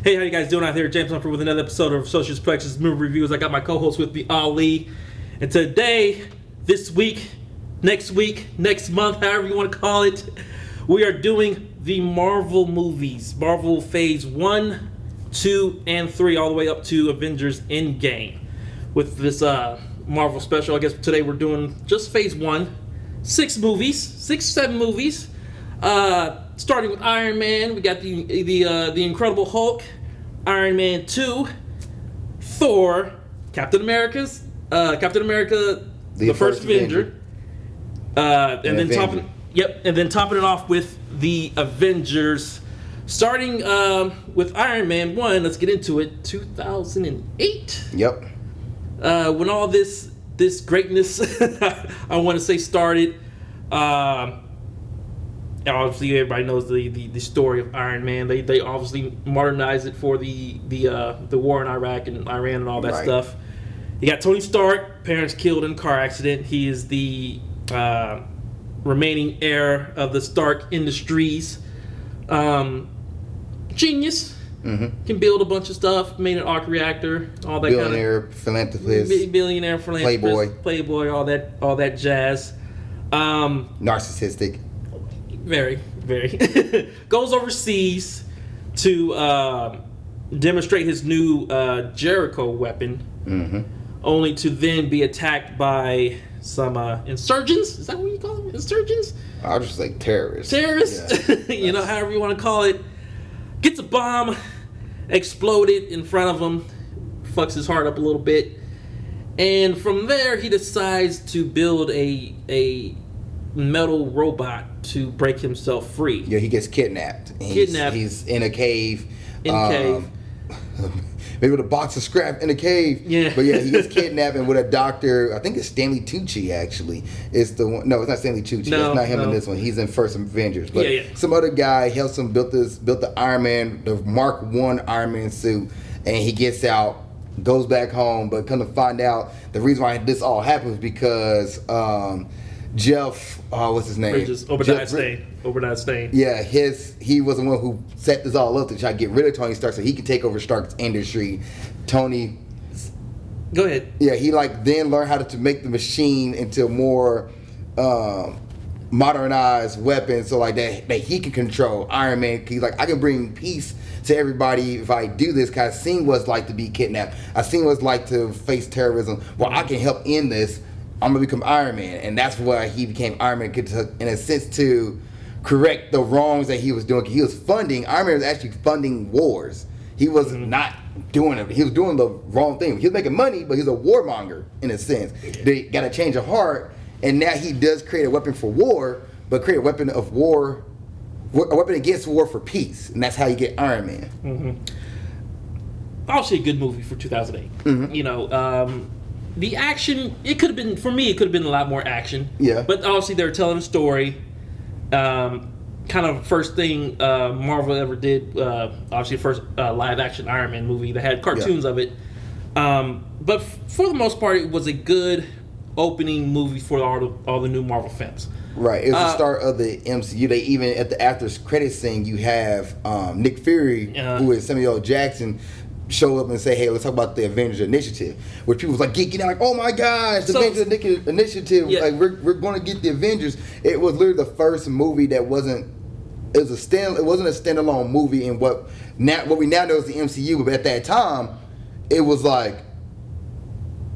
Hey, how you guys doing out there? James Humphrey with another episode of Associates Productions Movie Reviews. I got my co-host with me, Ali. And today, this week, next month, however you want to call it, we are doing the Marvel movies. Marvel Phase 1, 2, and 3, all the way up to Avengers Endgame. With this Marvel special, I guess today we're doing just Phase 1. 7 movies. Starting with Iron Man, we got the Incredible Hulk, Iron Man 2, Thor, Captain America, the First Avenger, and then topping it off with the Avengers. Starting with Iron Man 1, let's get into it. 2008. Yep. When all this greatness, I want to say, started. Obviously, everybody knows the story of Iron Man. They obviously modernized it for the war in Iraq and Iran and all that stuff. You got Tony Stark, parents killed in a car accident. He is the remaining heir of the Stark Industries. Genius. Mm-hmm. Can build a bunch of stuff. Made an arc reactor. All that billionaire philanthropist. Playboy. All that jazz. Narcissistic. Very, very. Goes overseas to demonstrate his new Jericho weapon, only to then be attacked by some insurgents. Is that what you call them? Insurgents? I was just like terrorists. Terrorists? Yeah. However you want to call it. Gets a bomb, exploded in front of him, fucks his heart up a little bit. And from there, he decides to build a metal robot to break himself free. Yeah, he gets kidnapped. He's in a cave. Maybe with a box of scrap in a cave. Yeah. But yeah, he gets kidnapped, and with a doctor, I think it's Stanley Tucci actually. It's the one. No, it's not Stanley Tucci. That's not him in this one. He's in First Avengers. But some other guy helps him built the Iron Man, the Mark I Iron Man suit, and he gets out, goes back home, but come to find out the reason why this all happened was because Jeff, what's his name? Obadiah Stane. Yeah, he was the one who set this all up to try to get rid of Tony Stark so he could take over Stark's industry. Tony, go ahead. Yeah, he then learned how to make the machine into more modernized weapons, so that he can control Iron Man. He's like, I can bring peace to everybody if I do this. Cause I've seen what it's like to be kidnapped. I've seen what it's like to face terrorism. Well, I can help end this. I'm gonna become Iron Man, and that's why he became Iron Man, in a sense, to correct the wrongs that he was doing. He was funding. Iron Man was actually funding wars. He was not doing it. He was doing the wrong thing. He was making money, but he's a warmonger in a sense. They got to change of heart, and now he does create a weapon for war, but create a weapon of war, a weapon against war for peace, and that's how you get Iron Man. Obviously, a good movie for 2008. The action, it could have been a lot more action. Yeah. But obviously they were telling a story. Kind of first thing Marvel ever did, obviously the first live action Iron Man movie. They had cartoons of it. But for the most part, it was a good opening movie for all the new Marvel fans. Right. It was the start of the MCU. They even, at the after credits scene, you have Nick Fury, who is Samuel L. Jackson, show up and say, hey, let's talk about the Avengers Initiative, where people was geeking out, oh my gosh, the Avengers Initiative, we're going to get the Avengers. It was literally the first movie that wasn't a standalone movie in what we now know is the MCU, but at that time, it was like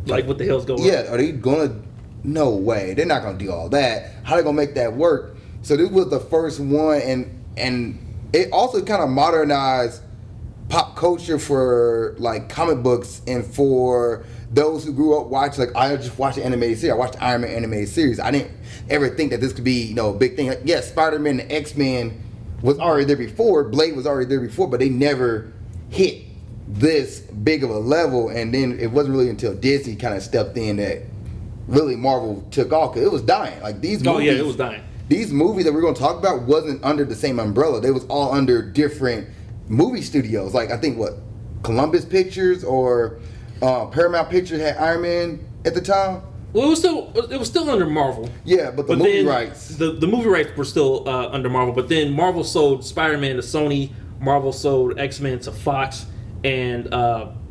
what the hell's going on? Yeah, are they gonna? No way, they're not gonna do all that. How are they gonna make that work? So this was the first one, and it also kind of modernized pop culture for comic books, and for those who grew up watching, I just watched the animated series. I watched the Iron Man animated series. I didn't ever think that this could be a big thing. Yes, Spider-Man and X-Men was already there before. Blade was already there before, but they never hit this big of a level. And then it wasn't really until Disney kind of stepped in that really Marvel took off, because it was dying. These movies, it was dying. These movies that we're going to talk about wasn't under the same umbrella. They was all under different movie studios. I think Columbus Pictures or Paramount Pictures had Iron Man at the time. Well, it was still under Marvel. Yeah, but the movie rights. The movie rights were still under Marvel, but then Marvel sold Spider-Man to Sony. Marvel sold X-Men to Fox, and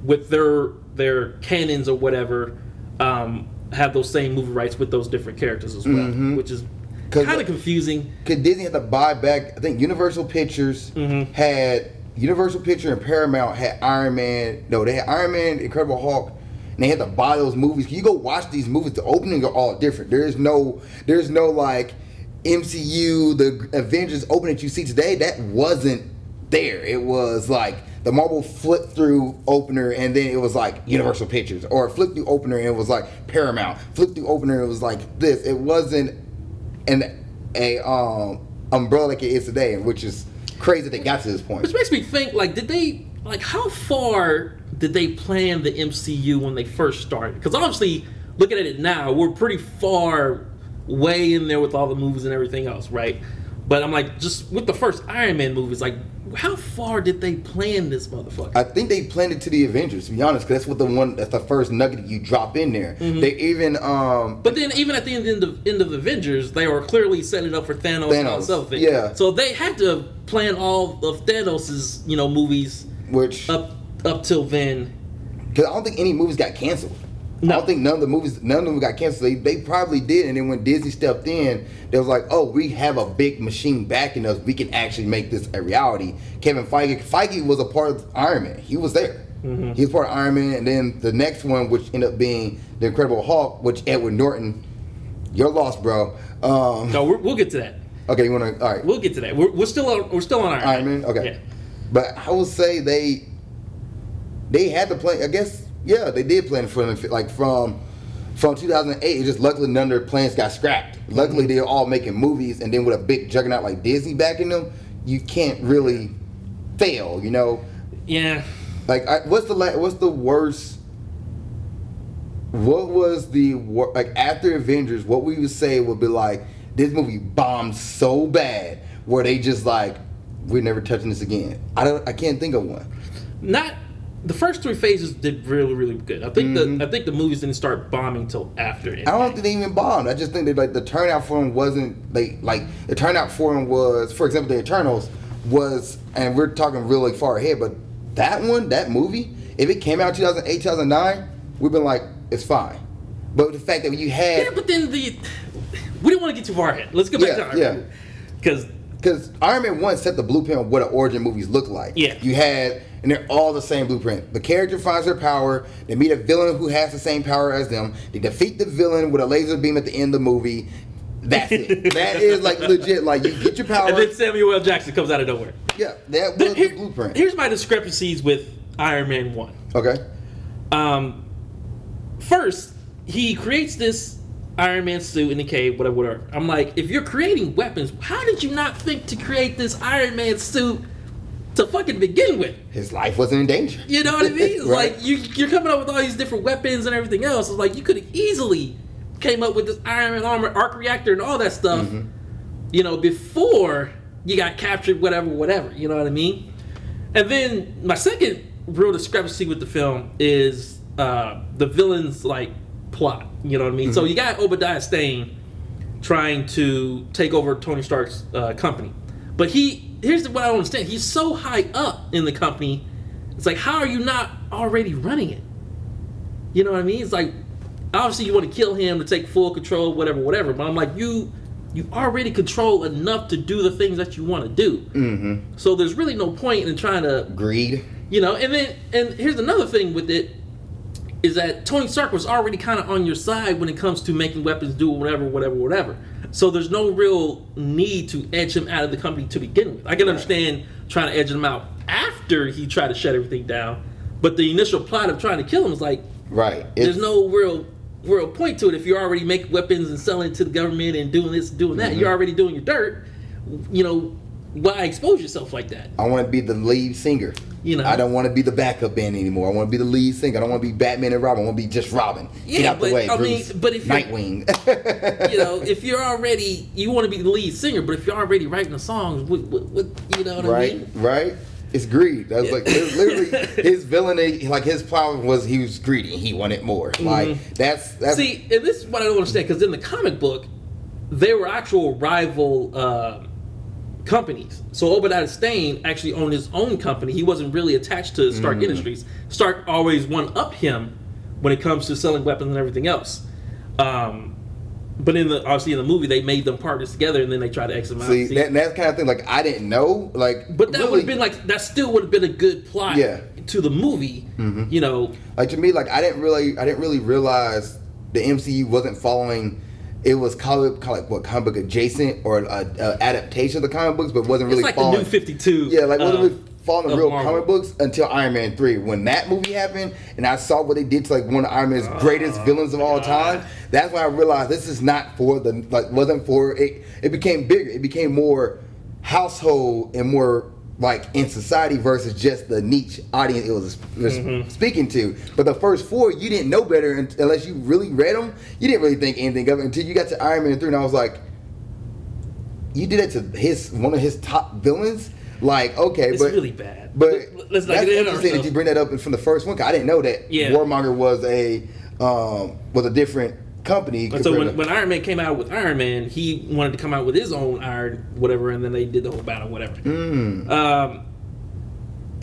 with their canons or whatever, have those same movie rights with those different characters as well, which is kind of confusing. Because Disney had to buy back, I think Universal Pictures had, Universal Picture and Paramount had Iron Man, no, they had Iron Man, Incredible Hulk, and they had to buy those movies. You go watch these movies, the openings are all different. There's no like MCU, the Avengers opening that you see today, that wasn't there. It was like the Marvel flip through opener, and then it was like Universal Pictures, or flip through opener and it was like Paramount, flip through opener and it was like this. It wasn't a umbrella like it is today, which is crazy that they got to this point. Which makes me think, like, how far did they plan the MCU when they first started? Because obviously, looking at it now, we're pretty far way in there with all the movies and everything else, right? But I'm like, just with the first Iron Man movies, like, how far did they plan this motherfucker? I think they planned it to the Avengers, to be honest, because that's the first nugget you drop in there. They even but then even at the end of Avengers, they were clearly setting it up for Thanos and all this other thing. Yeah. So they had to plan all of Thanos's, movies, which up till then. Because I don't think any movies got canceled. No. I don't think none of them got canceled. They probably did, and then when Disney stepped in, they was like, "Oh, we have a big machine backing us. We can actually make this a reality." Kevin Feige was a part of Iron Man. He was there. He was part of Iron Man, and then the next one, which ended up being the Incredible Hulk, which Edward Norton, you're lost, bro. No, we'll get to that. Okay, you want to? All right, we'll get to that. We're still on Iron Man. Okay, yeah. But I will say they had to play. I guess. Yeah, they did plan for them, like from 2008. It just luckily none of their plans got scrapped. Luckily, they're all making movies, and then with a big juggernaut like Disney backing them, you can't really fail, Yeah. Like, what's the worst? What was like after Avengers? What we would say would be like, this movie bombed so bad where they just like, we're never touching this again. I can't think of one. Not. The first three phases did really, really good. I think the movies didn't start bombing till after it. I don't think they even bombed. I just think that like the turnout for them wasn't the turnout for them was, for example, the Eternals was, and we're talking really far ahead, but that movie, if it came out 2008, 2009, we've been like, it's fine. But the fact that you had but then we didn't want to get too far ahead. Let's go back to Iron Man. Because Iron Man 1 set the blueprint of what an origin movies look like. Yeah. You had, and they're all the same blueprint. The character finds their power. They meet a villain who has the same power as them. They defeat the villain with a laser beam at the end of the movie. That's it. That is like legit. Like, you get your power. And then Samuel L. Jackson comes out of nowhere. Yeah, that was the blueprint. Here's my discrepancies with Iron Man 1. Okay. First, he creates this Iron Man suit in the cave, whatever. I'm like, if you're creating weapons, how did you not think to create this Iron Man suit to fucking begin with? His life wasn't in danger. You know what I mean? It's Right. like you're coming up with all these different weapons and everything else. It's like you could have easily came up with this Iron Man armor, arc reactor, and all that stuff. Before you got captured, whatever. You know what I mean? And then my second real discrepancy with the film is the villain's like plot. You know what I mean? So you got Obadiah Stane trying to take over Tony Stark's company, but here's what I don't understand. He's so high up in the company. It's like, how are you not already running it? You know what I mean? It's like, obviously you want to kill him to take full control, whatever. But I'm like, you already control enough to do the things that you want to do. So there's really no point in trying to Greed. And here's another thing with it, is that Tony Stark was already kind of on your side when it comes to making weapons, do whatever. So there's no real need to edge him out of the company to begin with. I can understand trying to edge him out after he tried to shut everything down, but the initial plot of trying to kill him is like, right. There's no real point to it if you're already making weapons and selling it to the government and doing this, doing that. You're already doing your dirt. Why expose yourself like that? I want to be the lead singer. I don't want to be the backup band anymore. I want to be the lead singer. I don't want to be Batman and Robin. I want to be just Robin. Get out the way, Bruce. But if Nightwing. if you're already, you want to be the lead singer, but if you're already writing the songs, what you know what I mean? Right. It's greed. That's like literally his villain. Like, his problem was he was greedy. He wanted more. Like, that's. See, and this is what I don't understand, because in the comic book, they were actual rival companies. So Obadiah Stane actually owned his own company. He wasn't really attached to Stark Industries. Stark always one-up him when it comes to selling weapons and everything else. But obviously in the movie, they made them partners together, and then they tried to exit them out. See, that kind of thing, like, I didn't know, like, but that really, would have been like, that still would have been a good plot to the movie, you know. Like, to me, like, I didn't really realize the MCU wasn't following. It was comic book adjacent or adaptation of the comic books, but wasn't really It's like following the New 52. Yeah, like wasn't really following the real Marvel. comic books until Iron Man 3. When that movie happened, and I saw what they did to like one of Iron Man's greatest villains of all time, that's when I realized this is not for the wasn't for it. It became bigger. It became more household and more like in society versus just the niche audience it was speaking to. But the first four, you didn't know better unless you really read them. You didn't really think anything of it until you got to Iron Man 3, and I was like, you did it to one of his top villains? Like, okay, It's but really bad. But Let's not that's get into interesting that ourselves. you bring that up from the first one. 'Cause I didn't know that Warmonger was a different company. And so when Iron Man came out with Iron Man, he wanted to come out with his own Iron whatever, and then they did the whole battle whatever.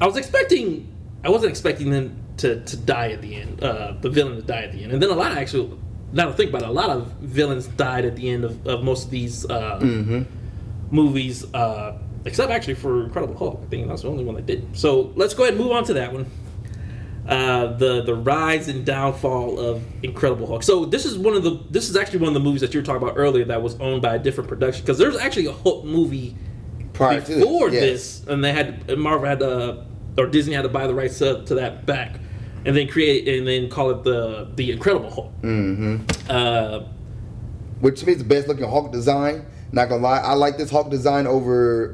I wasn't expecting them to die at the end, the villain to die at the end, and then now to think about it, a lot of villains died at the end of most of these movies, except actually for Incredible Hulk. I think that's the only one that did. So let's go ahead and move on to that one. The rise and downfall of Incredible Hulk. So this is actually one of the movies that you were talking about earlier that was owned by a different production, because there's actually a Hulk movie prior before to this, and Marvel had or Disney had to buy the rights to that back, and then call it the Incredible Hulk. Which to me is the best looking Hulk design. Not gonna lie, I like this Hulk design over.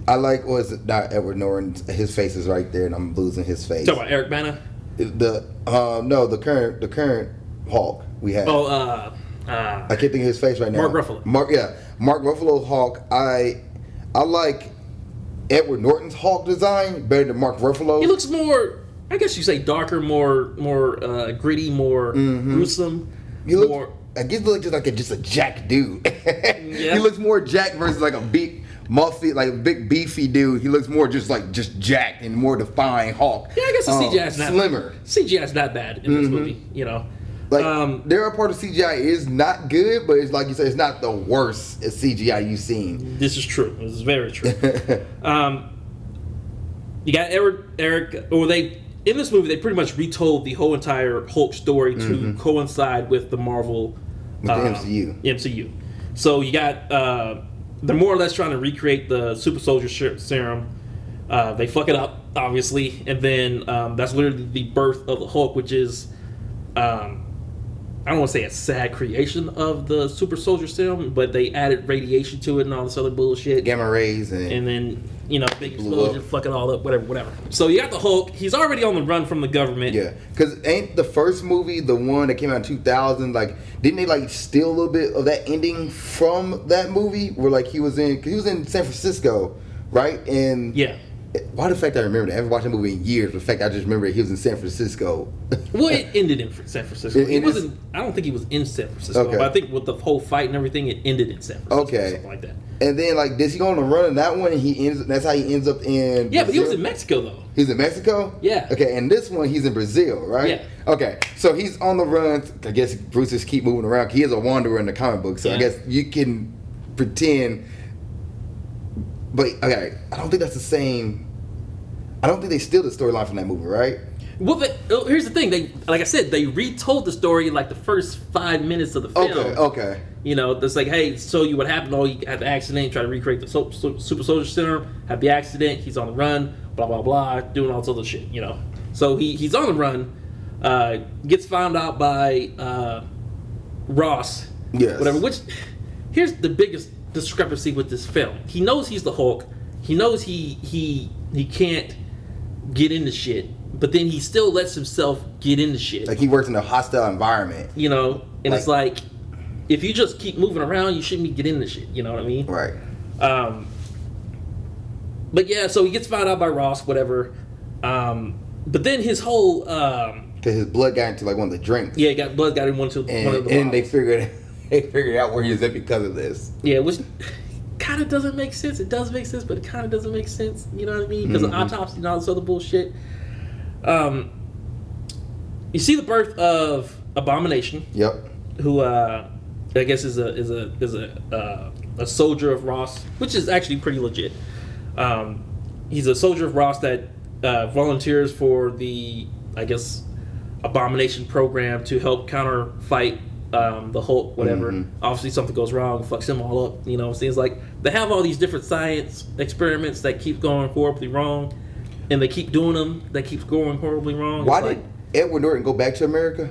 Not Edward Norton? His face is right there, and I'm losing his face. Talking about Eric Bana? The current Hulk we have. I can't think of his face right now. Mark Ruffalo. Mark Ruffalo's Hulk. I like Edward Norton's Hulk design better than Mark Ruffalo's. He looks more, I guess you say, darker, more gritty, more gruesome. I guess he looks just a jack dude. Yeah. He looks more jack versus like a big muffy, like a big beefy dude. He looks more just jacked and more defined Hulk. Yeah, I guess the CGI's not slimmer. CGI's not bad in this movie, you know. Like there are part of CGI is not good, but it's like you said, it's not the worst CGI you've seen. This is true. This is very true. You got Eric, or in this movie they pretty much retold the whole entire Hulk story to coincide with the Marvel With the MCU. So you got they're more or less trying to recreate the Super Soldier Serum. They fuck it up, obviously, and then that's literally the birth of the Hulk, which is I don't want to say a sad creation of the Super Soldier Serum, but they added radiation to it and all this other bullshit. Gamma rays and then, big explosion, fuck it all up, whatever. So you got the Hulk. He's already on the run from the government. Yeah, because ain't the first movie the one that came out in 2000? Like, didn't they steal a little bit of that ending from that movie where he was in San Francisco, right? And yeah. Why the fact I remember that? I haven't watched that movie in years. But the fact I just remember he was in San Francisco. Well, it ended in San Francisco. I don't think he was in San Francisco. Okay. But I think with the whole fight and everything, it ended in San Francisco. Okay. Or something like that. And then does he go on a run in that one? And that's how he ends up in. Yeah, Brazil? but he was in Mexico though. He's in Mexico? Yeah. Okay, and this one he's in Brazil, right? Yeah. Okay, so he's on the run. I guess Bruce just keep moving around. He is a wanderer in the comic book, so I guess you can pretend. But okay, I don't think that's the same. I don't think they steal the storyline from that movie, right? Well, here's the thing. Like I said, they retold the story in the first 5 minutes of the film. Okay. It's like, hey, show you what happened. Oh, he had the accident, try to recreate the Super Soldier Serum, had the accident, he's on the run, blah, blah, blah, doing all this other shit, So he's on the run, gets found out by Ross, yes. whatever, which, here's the biggest discrepancy with this film. He knows he's the Hulk. He knows he can't get into shit, but then he still lets himself get into shit. Like he works in a hostile environment. And it's like, if you just keep moving around, you shouldn't be getting into shit. You know what I mean? Right. But yeah, so he gets found out by Ross, whatever. But then his whole because his blood got into one of the drinks. Yeah, blood got in one of the and they figured out where he was at because of this. Yeah, which kind of doesn't make sense. It does make sense, but it kind of doesn't make sense. You know what I mean? Because of autopsy and all this other bullshit. You see the birth of Abomination. Yep. Who I guess is a soldier of Ross, which is actually pretty legit. He's a soldier of Ross that volunteers for the, I guess, Abomination program to help counter fight the Hulk, whatever. Obviously something goes wrong, fucks him all up. You know, it seems like they have all these different science experiments that keep going horribly wrong, and they keep doing them. That keeps going horribly wrong. Why did Edward Norton go back to America?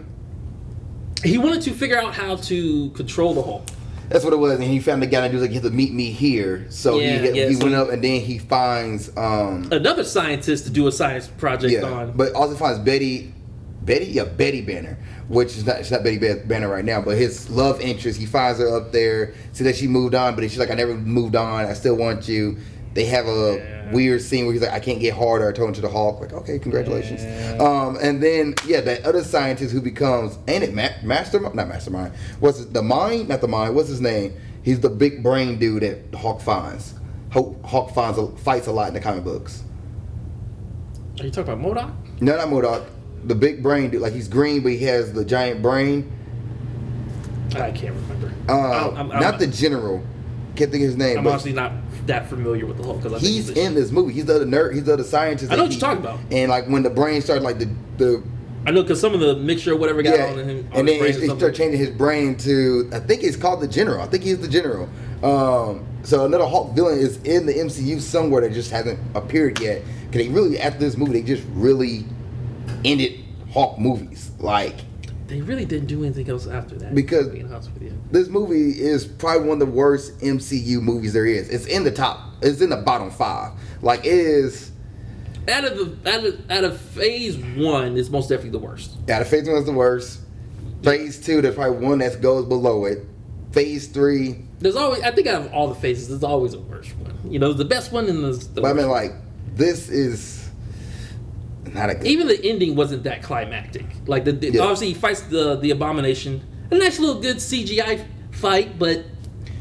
He wanted to figure out how to control the Hulk. That's what it was, and he found the guy that was like, "You have to meet me here." So he went up, and then he finds another scientist to do a science project on. But also finds Betty Banner, which is not Betty Banner right now, but his love interest. He finds her up there, see that she moved on, but she's like, "I never moved on. I still want you." They have a weird scene where he's like, "I can't get harder." I told him to the Hulk, like, "Okay, congratulations." And then that other scientist who becomes, ain't it Mastermind? Not Mastermind. What's it, the Mind? Not the Mind. What's his name? He's the big brain dude that the Hulk finds. Hulk fights a lot in the comic books. Are you talking about MODOK? No, not MODOK. The big brain dude, like he's green, but he has the giant brain. I can't remember. Not the general. Can't think of his name. I'm honestly not that familiar with the Hulk because he's in this movie. He's the other nerd. He's the other scientist. I know what you're talking about. And like when the brain started, like the I know because some of the mixture or whatever got on him. And then he started changing his brain to, I think it's called the General. I think he's the General. So another Hulk villain is in the MCU somewhere that just hasn't appeared yet. Because they really, after this movie, they just really ended Hulk movies. Like, they really didn't do anything else after that. Because being honest with you, this movie is probably one of the worst MCU movies there is. It's in the top. It's in the bottom 5. Like, it is. Out of Phase 1, it's most definitely the worst. Out of Phase 1 is the worst. Phase 2, there's probably one that goes below it. Phase 3. There's always, I think, out of all the phases, there's always a worst one. You know, the best one and the but I mean, like, this is not a good. Even the ending wasn't that climactic. Like, obviously, he fights the Abomination. A nice little good CGI fight, but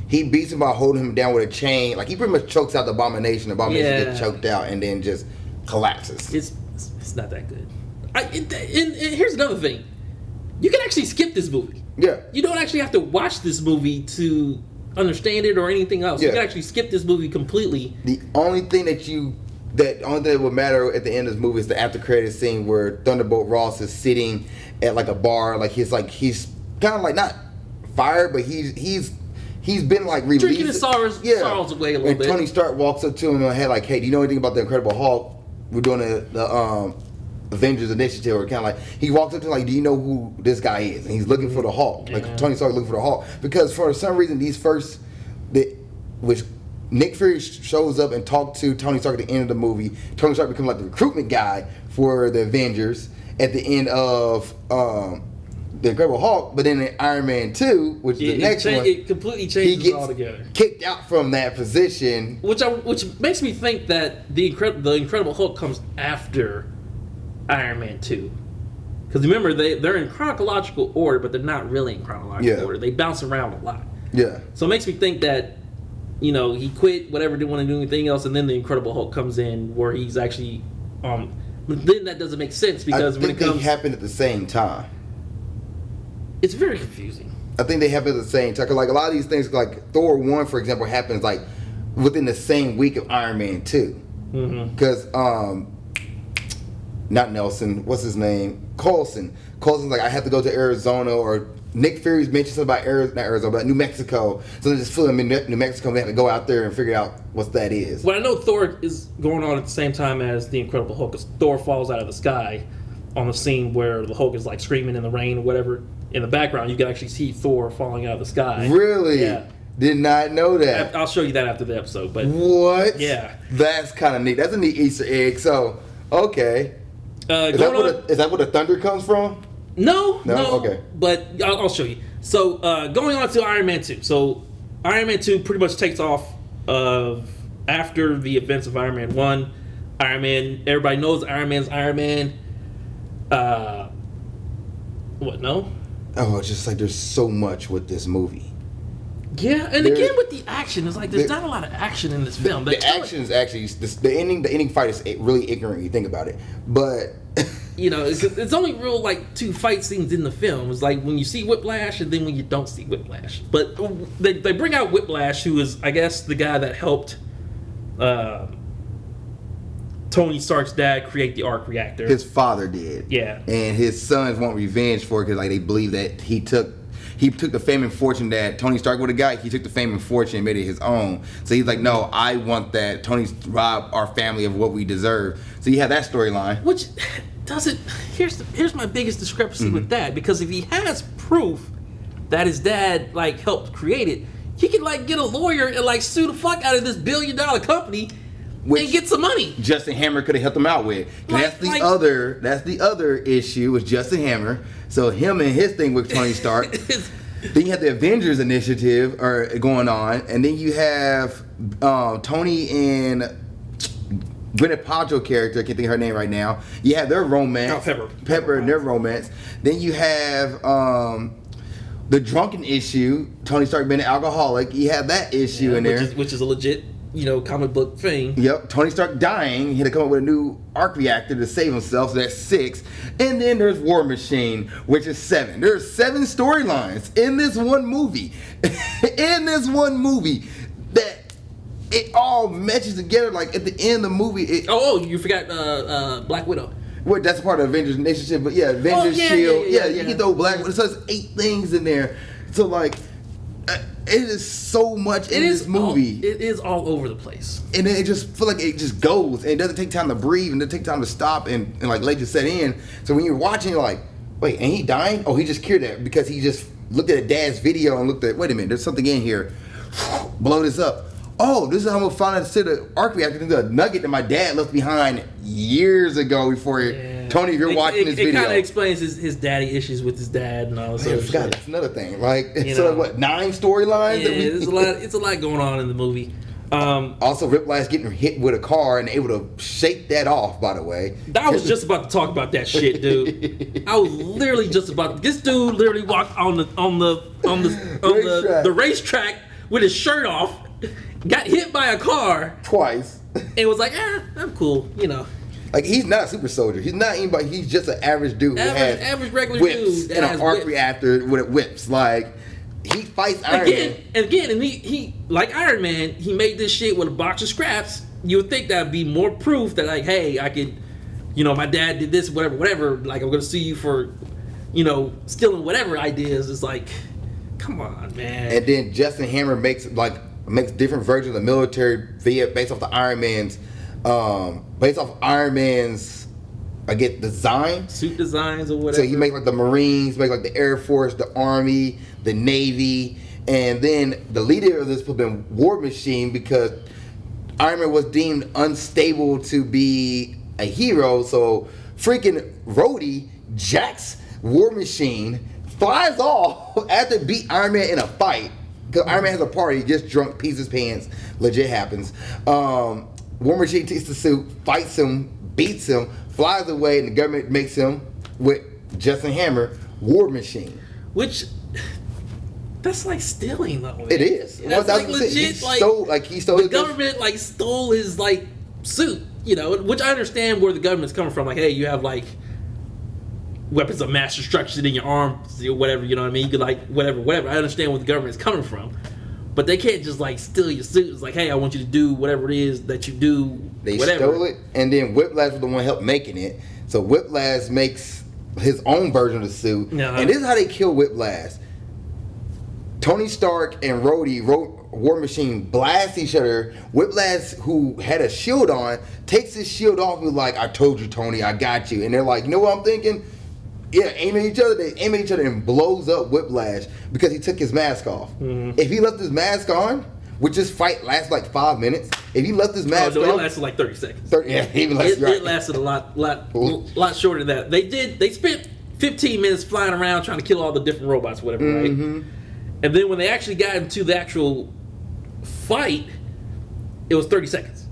he beats him by holding him down with a chain. Like, he pretty much chokes out the Abomination. The Abomination gets choked out and then just collapses. It's not that good. And here's another thing. You can actually skip this movie. Yeah. You don't actually have to watch this movie to understand it or anything else. Yeah. You can actually skip this movie completely. The only thing that would matter at the end of this movie is the after credits scene where Thunderbolt Ross is sitting at like a bar, he's kind of like not fired, but he's been like released, drinking his sorrows away a little bit. Tony Stark walks up to him and had like, "Hey, do you know anything about the Incredible Hulk? We're doing the Avengers Initiative," or kind of like he walked up to him like, "Do you know who this guy is?" And he's looking for the Hulk, like Tony Stark looking for the Hulk, because for some reason which Nick Fury shows up and talks to Tony Stark at the end of the movie. Tony Stark becomes like the recruitment guy for the Avengers at the end of the Incredible Hulk, but then in Iron Man 2, which is the next one, it completely changes altogether. Kicked out from that position, which makes me think that the Incredible Hulk comes after Iron Man 2. Because remember, they're in chronological order, but they're not really in chronological order. They bounce around a lot. Yeah. So it makes me think that, he quit, whatever, didn't want to do anything else, and then the Incredible Hulk comes in where he's actually, but then that doesn't make sense because when it comes, they happen at the same time. It's very confusing. I think they happen at the same time. Cause like a lot of these things, like Thor 1, for example, happens like within the same week of Iron Man 2. Because not Nelson, what's his name? Coulson. Coulson's like, I have to go to Arizona, or Nick Fury's mentioned something about New Mexico. So they just flew him in New Mexico. We had to go out there and figure out what that is. Well, I know Thor is going on at the same time as the Incredible Hulk, because Thor falls out of the sky on the scene where the Hulk is like screaming in the rain or whatever. In the background, you can actually see Thor falling out of the sky. Really? Yeah. Did not know that. I'll show you that after the episode. But what? Yeah. That's kind of neat. That's a neat Easter egg. So, okay. Is that where the thunder comes from? No. Okay. But I'll show you. So, going on to Iron Man 2. So, Iron Man 2 pretty much takes off after the events of Iron Man 1. Iron Man, everybody knows Iron Man's Iron Man. What, no? Oh, it's just like there's so much with this movie. Yeah, and again with the action, it's like there's not a lot of action in this film. The action is actually the ending fight is really ignorant when you think about it, but. You know, it's only real like 2 fight scenes in the film. It's like when you see Whiplash and then when you don't see Whiplash. But they bring out Whiplash, who is, I guess, the guy that helped Tony Stark's dad create the arc reactor. His father did. Yeah. And his sons want revenge for it because like they believe that he took the fame and fortune that Tony Stark would have got. He took the fame and fortune and made it his own. So he's like, no, I want that. Tony's robbed our family of what we deserve. So you have that storyline. Which doesn't. Here's my biggest discrepancy with that, because if he has proof that his dad like helped create it, he can like get a lawyer and like sue the fuck out of this $1 billion company and get some money. Justin Hammer could have helped him out with. That's the other issue with Justin Hammer. So him and his thing with Tony Stark. Then you have the Avengers Initiative going on, and then you have Tony and Gwyneth Paltrow character, I can't think of her name right now. You have their romance. Pepper and their romance. Then you have the drunken issue, Tony Stark being an alcoholic. You have that issue in there. Which is a legit, comic book thing. Yep. Tony Stark dying. He had to come up with a new arc reactor to save himself. So that's 6. And then there's War Machine, which is 7. There's 7 storylines in this one movie. That it all meshes together. Like at the end of the movie. You forgot Black Widow. Well, that's part of Avengers Initiative, but yeah, Avengers Shield. Yeah, you can throw Black Widow. So there's 8 things in there. So like. It is so much in this movie. It is all over the place. And then it just feel like it just goes. And it doesn't take time to breathe and it doesn't take time to stop and like let you set in. So when you're watching, you're like, wait, ain't he dying? Oh, he just cured that because he just looked at a dad's video and looked at, wait a minute, there's something in here. Blow this up. Oh, this is how I'm gonna find out the arc reactor. The nugget that my dad left behind years ago before Tony, if you're watching this video. It kind of explains his daddy issues with his dad and all this other shit. That's another thing. Like, so what, 9 storylines? Yeah, it's a lot going on in the movie. Also, Whiplash getting hit with a car and able to shake that off, by the way. I was just about to talk about that shit, dude. I was literally just about this dude literally walked on the racetrack with his shirt off, got hit by a car twice, and was like, I'm cool, Like, he's not a super soldier. He's not anybody. He's just an average dude who has average regular whips dude and an arc reactor with whips. Like, he fights Iron Man. And he like Iron Man, he made this shit with a box of scraps. You would think that'd be more proof that like, hey, I could, my dad did this, whatever. Like, I'm gonna sue you for, stealing whatever ideas. It's like, come on, man. And then Justin Hammer makes different versions of the military based off the Iron Man's. I get design, suit designs or whatever. So you make like the Marines, make like the Air Force, the Army, the Navy, and then the leader of this would have been War Machine because Iron Man was deemed unstable to be a hero. So freaking Rhodey jacks War Machine, flies off after beat Iron Man in a fight because Iron Man has a party, gets drunk, pees his pants, legit happens. War Machine takes the suit, fights him, beats him, flies away, and the government makes him, with Justin Hammer, War Machine. Which, that's like stealing though. Man. It is. That's like legit. He stole the government stole his suit. Which I understand where the government's coming from. Like, hey, you have weapons of mass destruction in your arms, or whatever. You know what I mean? You could whatever. I understand where the government's coming from. But they can't just steal your suit. It's like, hey, I want you to do whatever it is that you do. They stole it, and then Whiplash was the one who helped making it. So Whiplash makes his own version of the suit, and this is how they kill Whiplash. Tony Stark and Rhodey, War Machine, blast each other. Whiplash, who had a shield on, takes his shield off and was like, "I told you, Tony, I got you." And they're like, "You know what I'm thinking?" Yeah, aim at each other. They aim at each other and blows up Whiplash because he took his mask off. Mm-hmm. If he left his mask on, which this fight lasts 5 minutes, if he left his mask on, it lasted 30 seconds. It lasted a lot shorter than that. They spent 15 minutes flying around trying to kill all the different robots, whatever, mm-hmm. right? And then when they actually got into the actual fight, it was 30 seconds.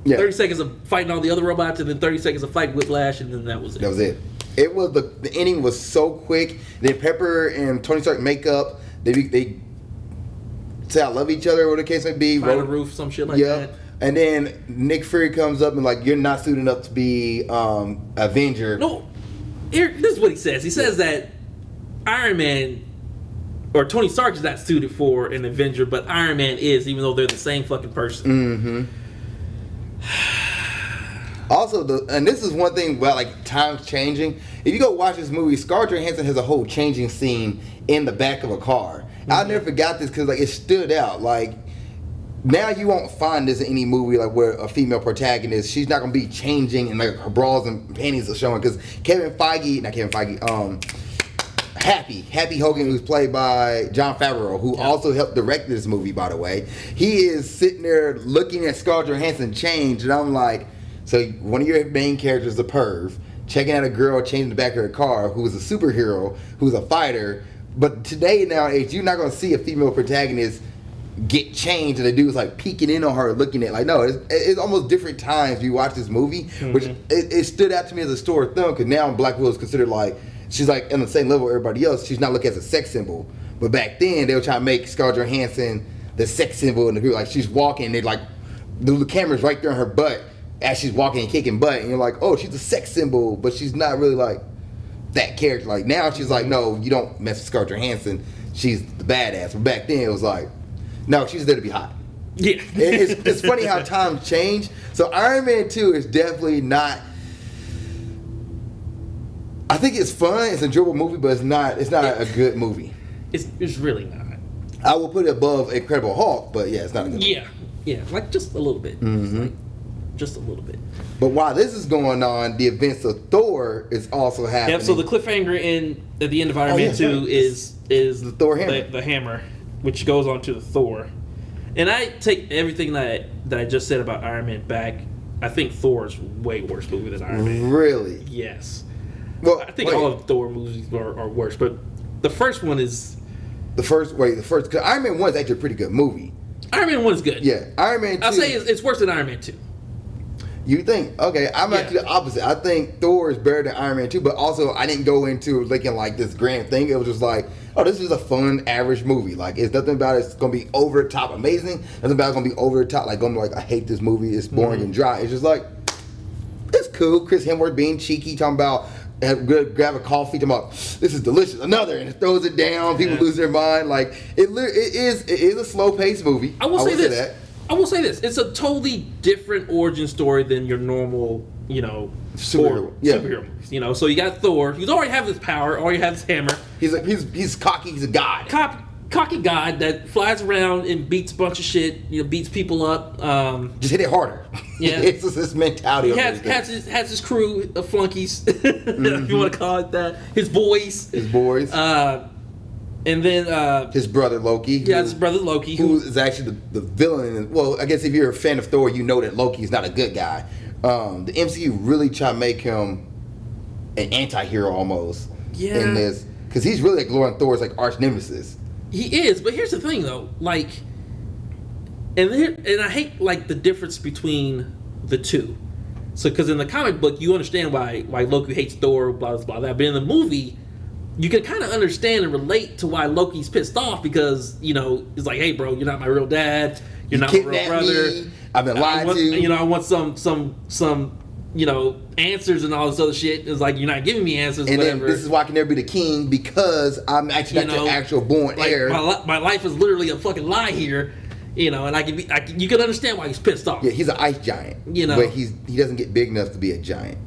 Yeah. 30 seconds of fighting all the other robots, and then 30 seconds of fighting Whiplash, and then that was it. That was it. It was the ending was so quick. Then Pepper and Tony Stark make up. They say I love each other, or the case may be. Find a roof, some shit like that. And then Nick Fury comes up and like, you're not suited enough to be Avenger. No, here, this is what he says. He says that Iron Man or Tony Stark is not suited for an Avenger, but Iron Man is, even though they're the same fucking person. Also, and this is one thing about like times changing. If you go watch this movie, Scarlett Johansson has a whole changing scene in the back of a car. I never forgot this because like it stood out. Like now you won't find this in any movie like where a female protagonist, she's not gonna be changing and like her bras and panties are showing, because Happy Hogan, who's played by Jon Favreau, who also helped direct this movie, by the way, he is sitting there looking at Scarlett Johansson change, and I'm like, so one of your main characters is a perv, checking out a girl changing the back of her car, who is a superhero, who's a fighter, but today, nowadays, you're not going to see a female protagonist get changed and the dude's like peeking in on her, looking at, like, no, it's almost different times you watch this movie, which it stood out to me as a story of film, because now Black Widow is considered like, she's like on the same level with everybody else. She's not looked at as a sex symbol. But back then, they were trying to make Scarlett Johansson the sex symbol in the group. Like, she's walking, and they like, the camera's right there in her butt as she's walking and kicking butt. And you're like, oh, she's a sex symbol, but she's not really like that character. Like, now she's like, no, you don't mess with Scarlett Johansson. She's the badass. But back then, it was like, no, she's there to be hot. Yeah. It's funny how times change. So Iron Man 2 is definitely not, I think it's fun, it's an enjoyable movie, but it's not a good movie. It's really not. I will put it above Incredible Hulk, but yeah, it's not a good movie. Yeah, like just a little bit. Like, just a little bit. But while this is going on, the events of Thor is also happening. Yeah, so the cliffhanger at the end of Iron Man 2 is the Thor hammer. The hammer, which goes on to the Thor. And I take everything that I just said about Iron Man back. I think Thor is way worse movie than Iron Man. Really? Yes. Well, I think all of Thor movies are worse, but the first one is... because Iron Man 1 is actually a pretty good movie. Iron Man 1 is good. Yeah. Iron Man 2... I'll say it's worse than Iron Man 2. You think? Okay, I'm actually the opposite. I think Thor is better than Iron Man 2, but also I didn't go into looking like this grand thing. It was just like, oh, this is a fun, average movie. Like, it's nothing about it's going to be over the top amazing. Nothing about it's going to be over the top, like, going to be like, I hate this movie. It's boring and dry. It's just like, it's cool. Chris Hemsworth being cheeky, talking about, grab a coffee, talking about, this is delicious. Another, and it throws it down. People lose their mind. Like, it is a slow-paced movie. I will say this. It's a totally different origin story than your normal, superhero movies. So you got Thor. He's already have this power. Already have this hammer. He's cocky. He's a god. Cocky god that flies around and beats a bunch of shit. Beats people up. Just hit it harder. Yeah, it's just this mentality. He has his crew of flunkies, if you want to call it that. His boys. And then his brother Loki. His brother Loki, who is actually the villain. Well, I guess if you're a fan of Thor, you know that Loki is not a good guy. The MCU really try to make him an anti-hero almost in this, because he's really ignoring Thor's like arch nemesis. He is, but here's the thing though, like, and I hate like the difference between the two. So, because in the comic book, you understand why Loki hates Thor, blah blah blah. But in the movie, you can kind of understand and relate to why Loki's pissed off, because it's like, hey bro, you're not my real dad, you're not my real brother. I've been lied to. I want some answers and all this other shit. It's like, you're not giving me answers. And whatever. Then this is why I can never be the king, because I'm actually not the actual born heir. My life is literally a fucking lie here. And you can understand why he's pissed off. Yeah, he's an ice giant. But he doesn't get big enough to be a giant.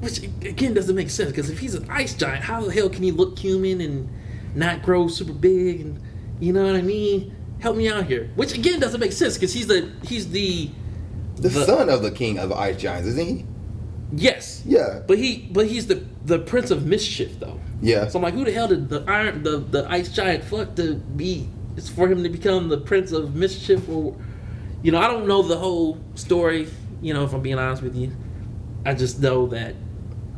Which, again, doesn't make sense, because if he's an ice giant, how the hell can he look human and not grow super big? And you know what I mean? Help me out here. Which, again, doesn't make sense, because he's the son of the king of the ice giants, isn't he? Yes. Yeah. But he's the Prince of Mischief, though. Yeah. So I'm like, who the hell did the ice giant fuck to be? It's for him to become the Prince of Mischief, or I don't know the whole story. If I'm being honest with you, I just know that.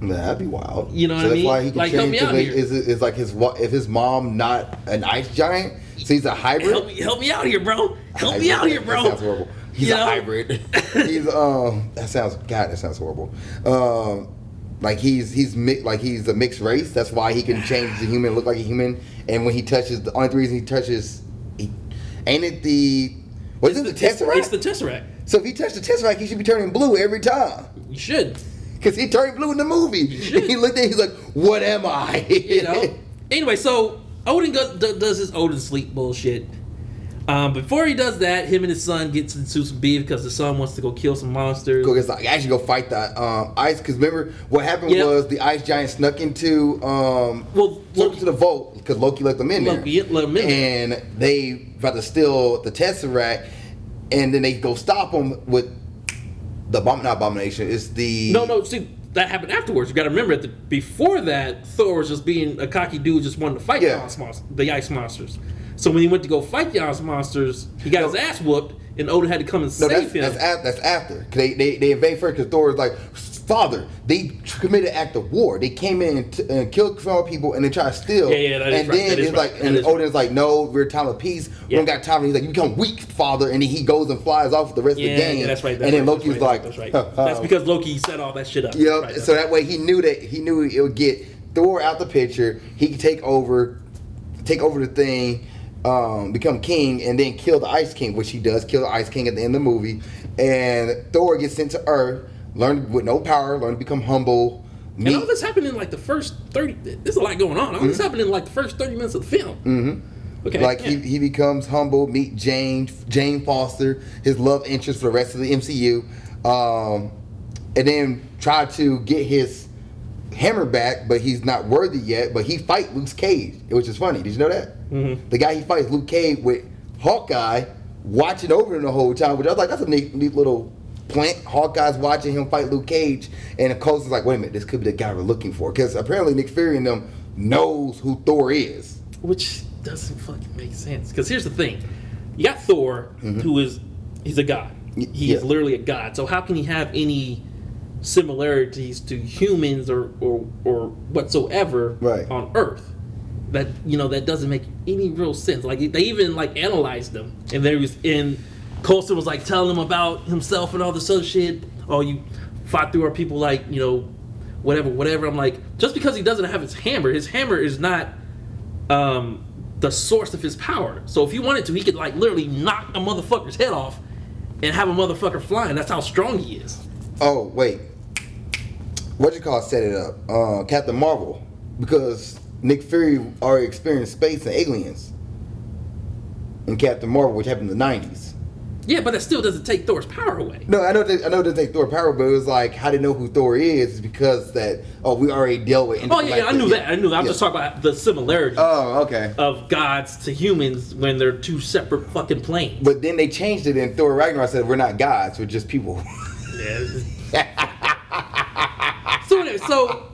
Nah, that'd be wild. You know what I mean? That's why he can help me out here. Is like if his mom not an ice giant, so he's a hybrid. Help me out here, bro. Help me out here, bro. That sounds horrible. He's a hybrid. He's that sounds horrible. Like he's a mixed race. That's why he can change the human, look like a human. And when he touches, the only reason he touches, Ain't it the was it the Tesseract? It's the Tesseract. So if he touched the Tesseract, he should be turning blue every time. You should. Because he turned blue in the movie. He looked at it, he's like, what am I? You know? Anyway, so Odin does his Odin sleep bullshit. Before he does that, him and his son gets into some beef because the son wants to go kill some monsters. Actually go fight the ice. Because remember, what happened was the ice giant snuck into the vault because Loki let them in there. And they tried to steal the Tesseract, and then they go stop him with the abomination. It's the no. See, that happened afterwards. You got to remember that before that, Thor was just being a cocky dude, just wanting to fight the ice monsters. So when he went to go fight the ice monsters, he got his ass whooped, and Odin had to come and save him. That's after. They invade first because Thor is like, Father, they committed an act of war. They came in and killed 12 people and they tried to steal. Yeah, that is and then it's like, and Odin's like, no, we're time of peace. We don't got time. And he's like, you become weak, Father. And then he goes and flies off with the rest of the game. Yeah, that's right. And then Loki's like, that's right. That's because Loki set all that shit up. Yep. Right, so that way he knew it would get Thor out the picture. He could take over the thing. Become king and then kill the Ice King, which he does kill the Ice King at the end of the movie. And Thor gets sent to Earth, learn with no power, learn to become humble. And all this happened in like the first 30. There's a lot going on. All this happened in like the first 30 minutes of the film. Mm-hmm. Okay. He becomes humble. Meet Jane Foster, his love interest for the rest of the MCU, and then try to get his hammer back, but he's not worthy yet. But he fight Luke Cage, which is funny. Did you know that? Mm-hmm. The guy he fights Luke Cage with Hawkeye watching over him the whole time, which I was like, that's a neat little plant. Hawkeye's watching him fight Luke Cage, and of course, is like, wait a minute, this could be the guy we're looking for, because apparently Nick Fury and them knows who Thor is, which doesn't fucking make sense. Because here's the thing: you got Thor, he's a god. He is literally a god. So how can he have any similarities to humans or whatsoever on Earth? That doesn't make any real sense. Like they even like analyzed them, and Coulson was like telling him about himself and all this other shit. Oh, you fought through our people, like whatever. I'm like, just because he doesn't have his hammer is not the source of his power. So if he wanted to, he could like literally knock a motherfucker's head off and have a motherfucker flying. That's how strong he is. Oh wait, set it up? Captain Marvel, because Nick Fury already experienced space and aliens in Captain Marvel, which happened in the 90s. Yeah, but that still doesn't take Thor's power away. No, I know it doesn't take Thor's power, but it was like, how they know who Thor is because we already dealt with. Oh yeah, I knew that. I'm just talking about the similarity. Oh, okay. Of gods to humans when they're two separate fucking planes. But then they changed it in Thor Ragnarok. Said we're not gods, we're just people. So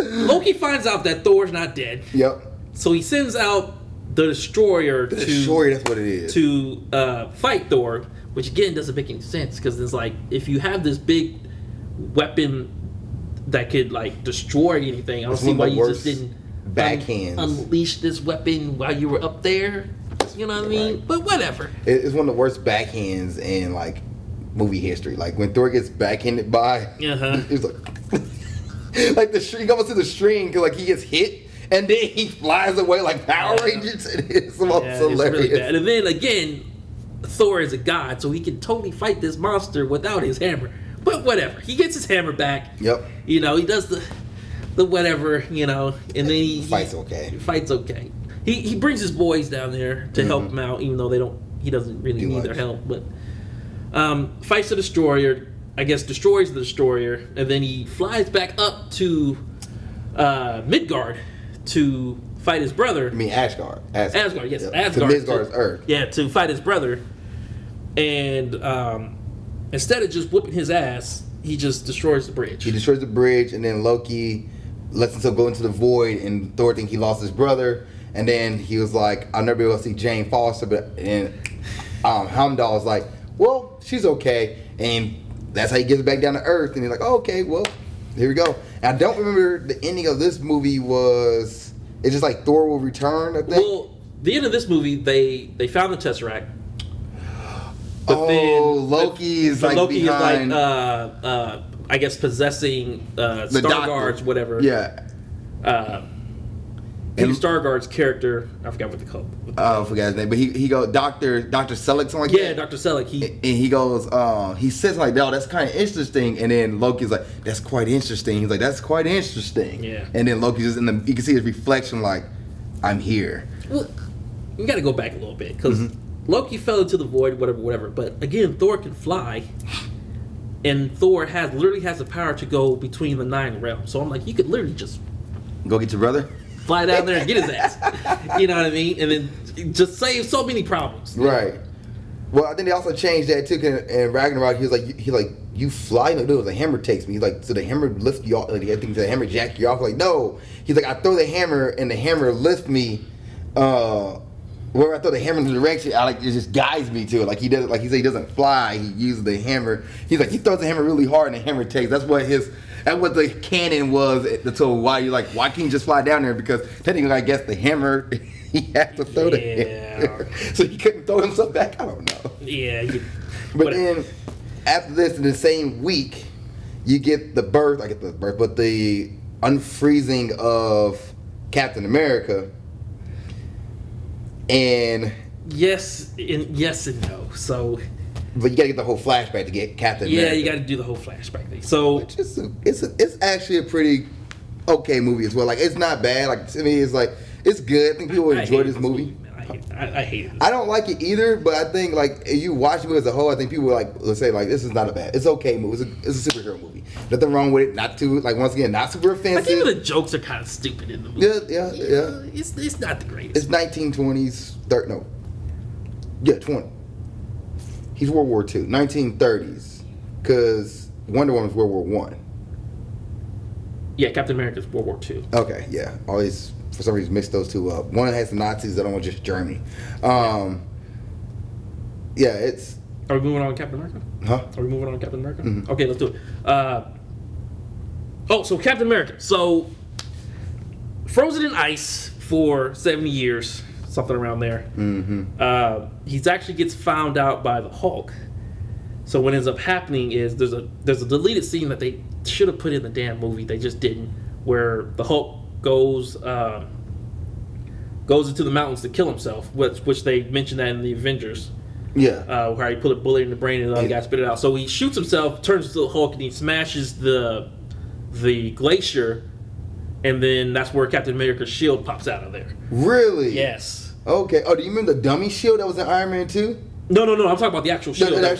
Loki finds out that Thor's not dead. Yep. So he sends out the Destroyer Destroyer, that's what it is. To fight Thor, which again doesn't make any sense because it's like if you have this big weapon that could like destroy anything, I don't see why you just didn't unleash this weapon while you were up there. You know what I mean? Right. But whatever. It's one of the worst backhands in like movie history. Like when Thor gets backhanded by, it's like like the string goes to the string, like he gets hit. And then he flies away like Power Rangers. It's hilarious. Really bad. And then again, Thor is a god, so he can totally fight this monster without his hammer. But whatever, he gets his hammer back. Yep. He does the whatever, and then he fights okay. Fights okay. He brings his boys down there to help him out, even though he doesn't really need their help. But fights the Destroyer. I guess destroys the Destroyer, and then he flies back up to Midgard to fight his brother. I mean Asgard, yes. Asgard. To Midgard's Earth. Yeah, to fight his brother. And instead of just whooping his ass, he just destroys the bridge. He destroys the bridge, and then Loki lets himself go into the void, and Thor thinks he lost his brother. And then he was like, I'll never be able to see Jane Foster. And Heimdall was like, well, she's okay. And that's how he gets back down to Earth. And he's like, oh, okay, well, here we go. And I don't remember the ending of this movie was. It's just like Thor will return, I think. Well, the end of this movie, they found the Tesseract. But Loki is like behind. I guess possessing Star Guards, whatever. Yeah. Peter Stargard's character, I forgot what they call it. I forgot his name, but he go Dr. Selleck, something like that. Yeah, Dr. Selleck. And he goes, he says like, "No, that's kind of interesting." And then Loki's like, "That's quite interesting." He's like, "That's quite interesting." Yeah. And then Loki's just you can see his reflection, like, "I'm here." Well, you got to go back a little bit because Loki fell into the void, whatever. But again, Thor can fly, and Thor literally has the power to go between the 9 realms. So I'm like, you could literally just Go get your brother. fly down there and get his ass. You know what I mean? And then just save so many problems. Right. Well, I think they also changed that too. And Ragnarok, he was like, "You fly?" No, dude, the hammer takes me. He's like, so the hammer lifts you off. Like, I think the hammer jack you off. Like, no. He's like, I throw the hammer and the hammer lifts me. Wherever I throw the hammer in the direction, it just guides me to it. Like he does, like he said, he doesn't fly. He uses the hammer. He's like, he throws the hammer really hard and the hammer takes. That's what the canon was. So why can't you just fly down there? Because technically, I guess the hammer. He had to throw the hammer. So he couldn't throw himself back. I don't know. Yeah. But then after this, in the same week, you get the unfreezing of Captain America. And yes and no. So, but you gotta get the whole flashback to get Captain America. Yeah, you got to do the whole flashback thing. So it's actually a pretty okay movie as well. Like it's not bad. Like to me, it's like it's good. I think people enjoy this movie. I hate it. I don't like it either, but I think like if you watch it as a whole, I think people will say like this is not a bad. It's okay movie. It's a superhero movie. Nothing wrong with it. Not too once again not super offensive. I think the jokes are kind of stupid in the movie. Yeah. It's not the greatest. It's 1920s. 20. He's World War II. 1930s, because Wonder Woman's World War One. Yeah, Captain America's World War II. Okay, yeah. Always for some reason mix those two up. One has the Nazis, the other one just Germany. Yeah, it's. Are we moving on to Captain America? Huh? Are we moving on to Captain America? Mm-hmm. Okay, let's do it. So Captain America. So frozen in ice for 70 years, something around there. Mm-hmm. He actually gets found out by the Hulk. So what ends up happening is there's a deleted scene that they should have put in the damn movie. They just didn't, where the Hulk goes into the mountains to kill himself, which they mentioned that in the Avengers. Yeah. Where he put a bullet in the brain and the other guy spit it out. So he shoots himself, turns into the Hulk, and he smashes the glacier, and then that's where Captain America's shield pops out of there. Really? Yes. Okay. Oh, do you remember the dummy shield that was in Iron Man 2? No. I'm talking about the actual shield. Yeah,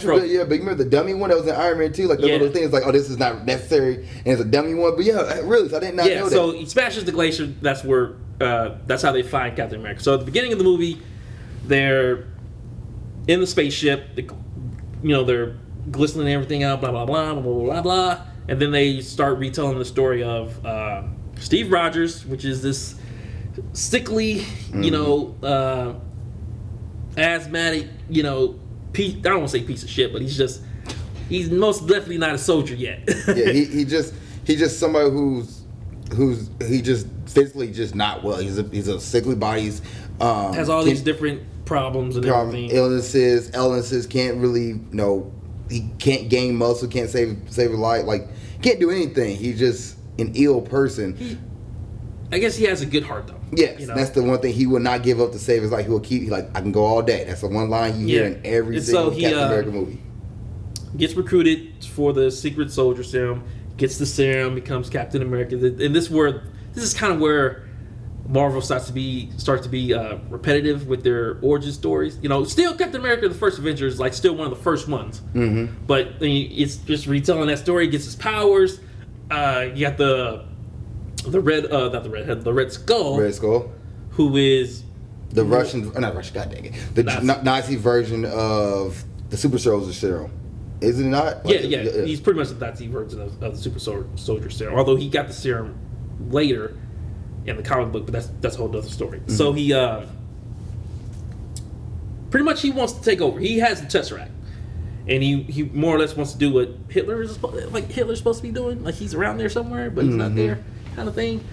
but you remember the dummy one that was in Iron Man 2? Like the little thing is like, oh, this is not necessary, and it's a dummy one. But yeah, really, so I did not know that. So he smashes the glacier. That's where. That's how they find Captain America. So at the beginning of the movie, they're in the spaceship. They're glistening everything out. Blah blah blah blah blah blah blah. And then they start retelling the story of Steve Rogers, which is this sickly, asthmatic, I don't want to say piece of shit, but he's most definitely not a soldier yet. Yeah, he's just somebody who's just physically just not well. He's a sickly body. Has all these different problems and everything. Illnesses, can't really, he can't gain muscle, can't save a life, like can't do anything. He's just an ill person. I guess he has a good heart though. Yes, that's the one thing he will not give up to save his life. He will keep. I can go all day. That's the one line you hear in every single Captain America movie. Gets recruited for the secret soldier serum. Gets the serum, becomes Captain America. And this is kind of where Marvel starts to be repetitive with their origin stories. Still Captain America, the first Avenger, is like still one of the first ones. Mm-hmm. But it's just retelling that story. Gets his powers. You got the Red Skull. Red Skull. Who is the Russian? Not Russian. God dang it. The Nazi version of the Super Soldier Serum. Is it not? Yeah. He's pretty much the Nazi version of the Super Soldier Serum. Although he got the serum later in the comic book, but that's a whole other story. Mm-hmm. So he pretty much he wants to take over. He has the Tesseract, and he more or less wants to do what Hitler's supposed to be doing. Like he's around there somewhere, but he's not there, kind of thing.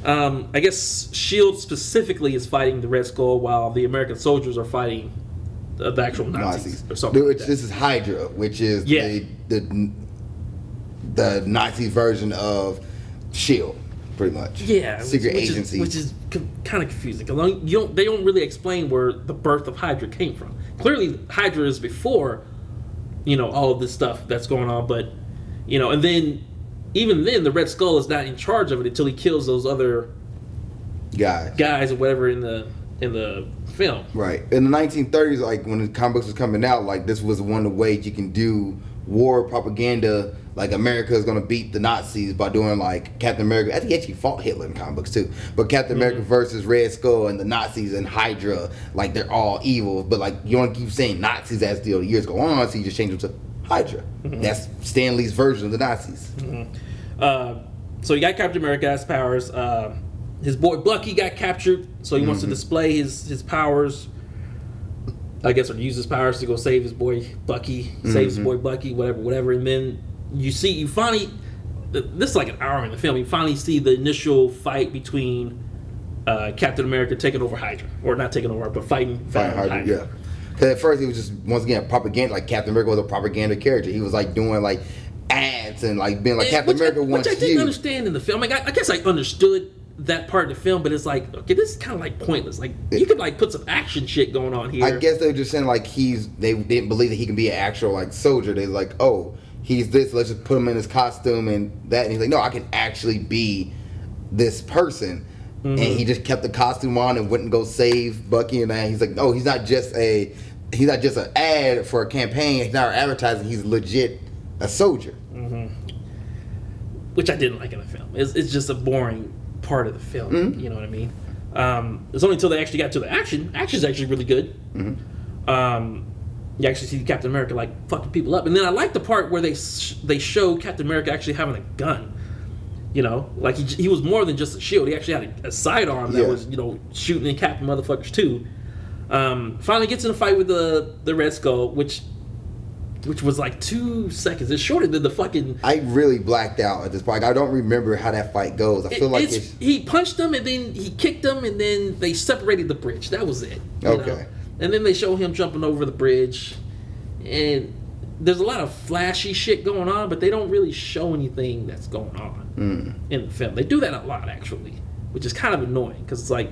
I guess S.H.I.E.L.D. specifically is fighting the Red Skull, while the American soldiers are fighting the actual Nazis or something. Like that. This is Hydra, which is the Nazi version of S.H.I.E.L.D. pretty much. Yeah, Secret agency. which is kind of confusing. They don't really explain where the birth of Hydra came from. Clearly, Hydra is before, all of this stuff that's going on. But, and then even then, the Red Skull is not in charge of it until he kills those other guys or whatever in the film. Right. In the 1930s, like when the comic books was coming out, like this was one of the ways you can do war propaganda. Like America is going to beat the Nazis by doing like Captain America. I think he actually fought Hitler in comic books too. But Captain America versus Red Skull and the Nazis and Hydra, like they're all evil. But like you want to keep saying Nazis as the years go on, so you just change them to Hydra. That's Stan Lee's version of the Nazis. So you got Captain America has powers. His boy Bucky got captured, so he wants to display his powers. I guess, or use his powers to go save his boy Bucky, saves his boy Bucky, whatever. And then you finally, this is like an hour in the film, you finally see the initial fight between Captain America taking over Hydra, or not taking over, but fighting Hydra. Yeah. Because at first he was just, once again, propaganda. Like Captain America was a propaganda character. He was like doing like ads and like being like Captain America wants you. Which I didn't understand in the film. Like I guess I understood that part of the film, but it's like, okay, this is kind of like pointless. Like you could like put some action shit going on here. I guess they were just saying like they didn't believe that he can be an actual like soldier. They was like, oh, he's this, let's just put him in his costume and that. And he's like, no, I can actually be this person. And he just kept the costume on and wouldn't go save Bucky. And he's like, oh, he's not just an ad for a campaign. He's not advertising. He's legit a soldier. Which I didn't like in the film. It's just a boring part of the film. You know what I mean? It's only until they actually got to the action. Action's actually really good. You actually see Captain America like fucking people up, and then I like the part where they show Captain America actually having a gun. Like he was more than just a shield. He actually had a sidearm that was shooting and capping motherfuckers too. Finally gets in a fight with the Red Skull, which was like 2 seconds. It's shorter than the fucking. I really blacked out at this point. I don't remember how that fight goes. I feel like he punched him and then he kicked him and then they separated the bridge. That was it. Okay. And then they show him jumping over the bridge, and there's a lot of flashy shit going on, but they don't really show anything that's going on in the film. They do that a lot actually, which is kind of annoying because it's like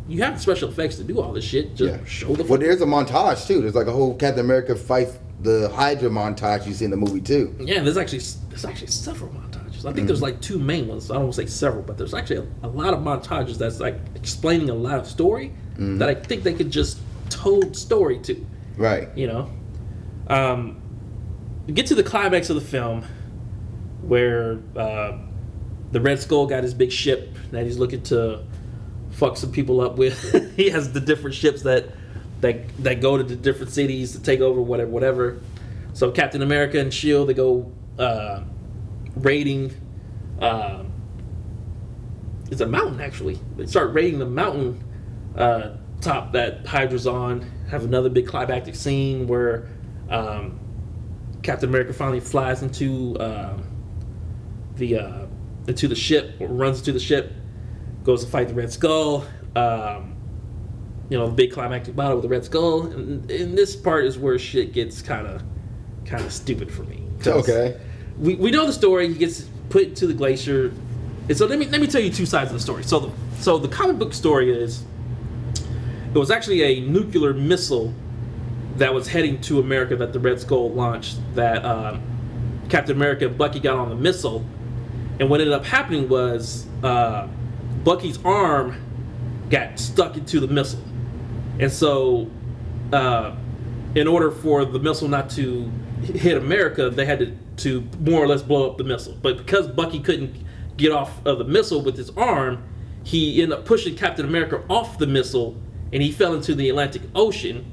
you have the special effects to do all this shit. Just show the. Well, there's a montage too. There's like a whole Captain America fight. The Hydra montage you see in the movie too. Yeah, there's actually several montages. I think there's like 2 main ones. I don't want to say several, but there's actually a lot of montages that's like explaining a lot of story that I think they could just told story to. Right. Get to the climax of the film where the Red Skull got his big ship that he's looking to fuck some people up with. He has the different ships that go to the different cities to take over whatever. So Captain America and S.H.I.E.L.D., they go raiding. It's a mountain, actually. They start raiding the mountain top that Hydra's on. Have another big climactic scene where Captain America finally flies into the ship, or runs into the ship, goes to fight the Red Skull. The big climactic battle with the Red Skull, and this part is where shit gets kind of stupid for me. Okay. We know the story. He gets put into the glacier, and so let me tell you 2 sides of the story. So the comic book story is it was actually a nuclear missile that was heading to America that the Red Skull launched. That Captain America and Bucky got on the missile, and what ended up happening was Bucky's arm got stuck into the missile. And so, in order for the missile not to hit America, they had to more or less blow up the missile. But because Bucky couldn't get off of the missile with his arm, he ended up pushing Captain America off the missile, and he fell into the Atlantic Ocean.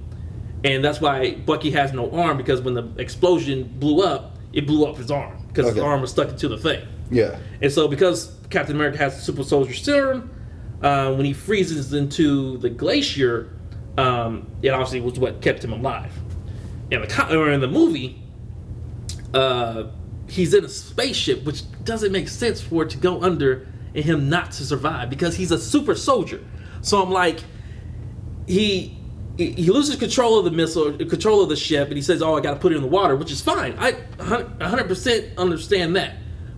And that's why Bucky has no arm, because when the explosion blew up, it blew up his arm, because his arm was stuck into the thing. Yeah. And so because Captain America has the super soldier serum, when he freezes into the glacier, it obviously was what kept him alive. In the movie, he's in a spaceship, which doesn't make sense for it to go under and him not to survive, because he's a super soldier. So I'm like, he loses control of the missile, control of the ship, and he says, "Oh, I got to put it in the water," which is fine. I 100% understand that.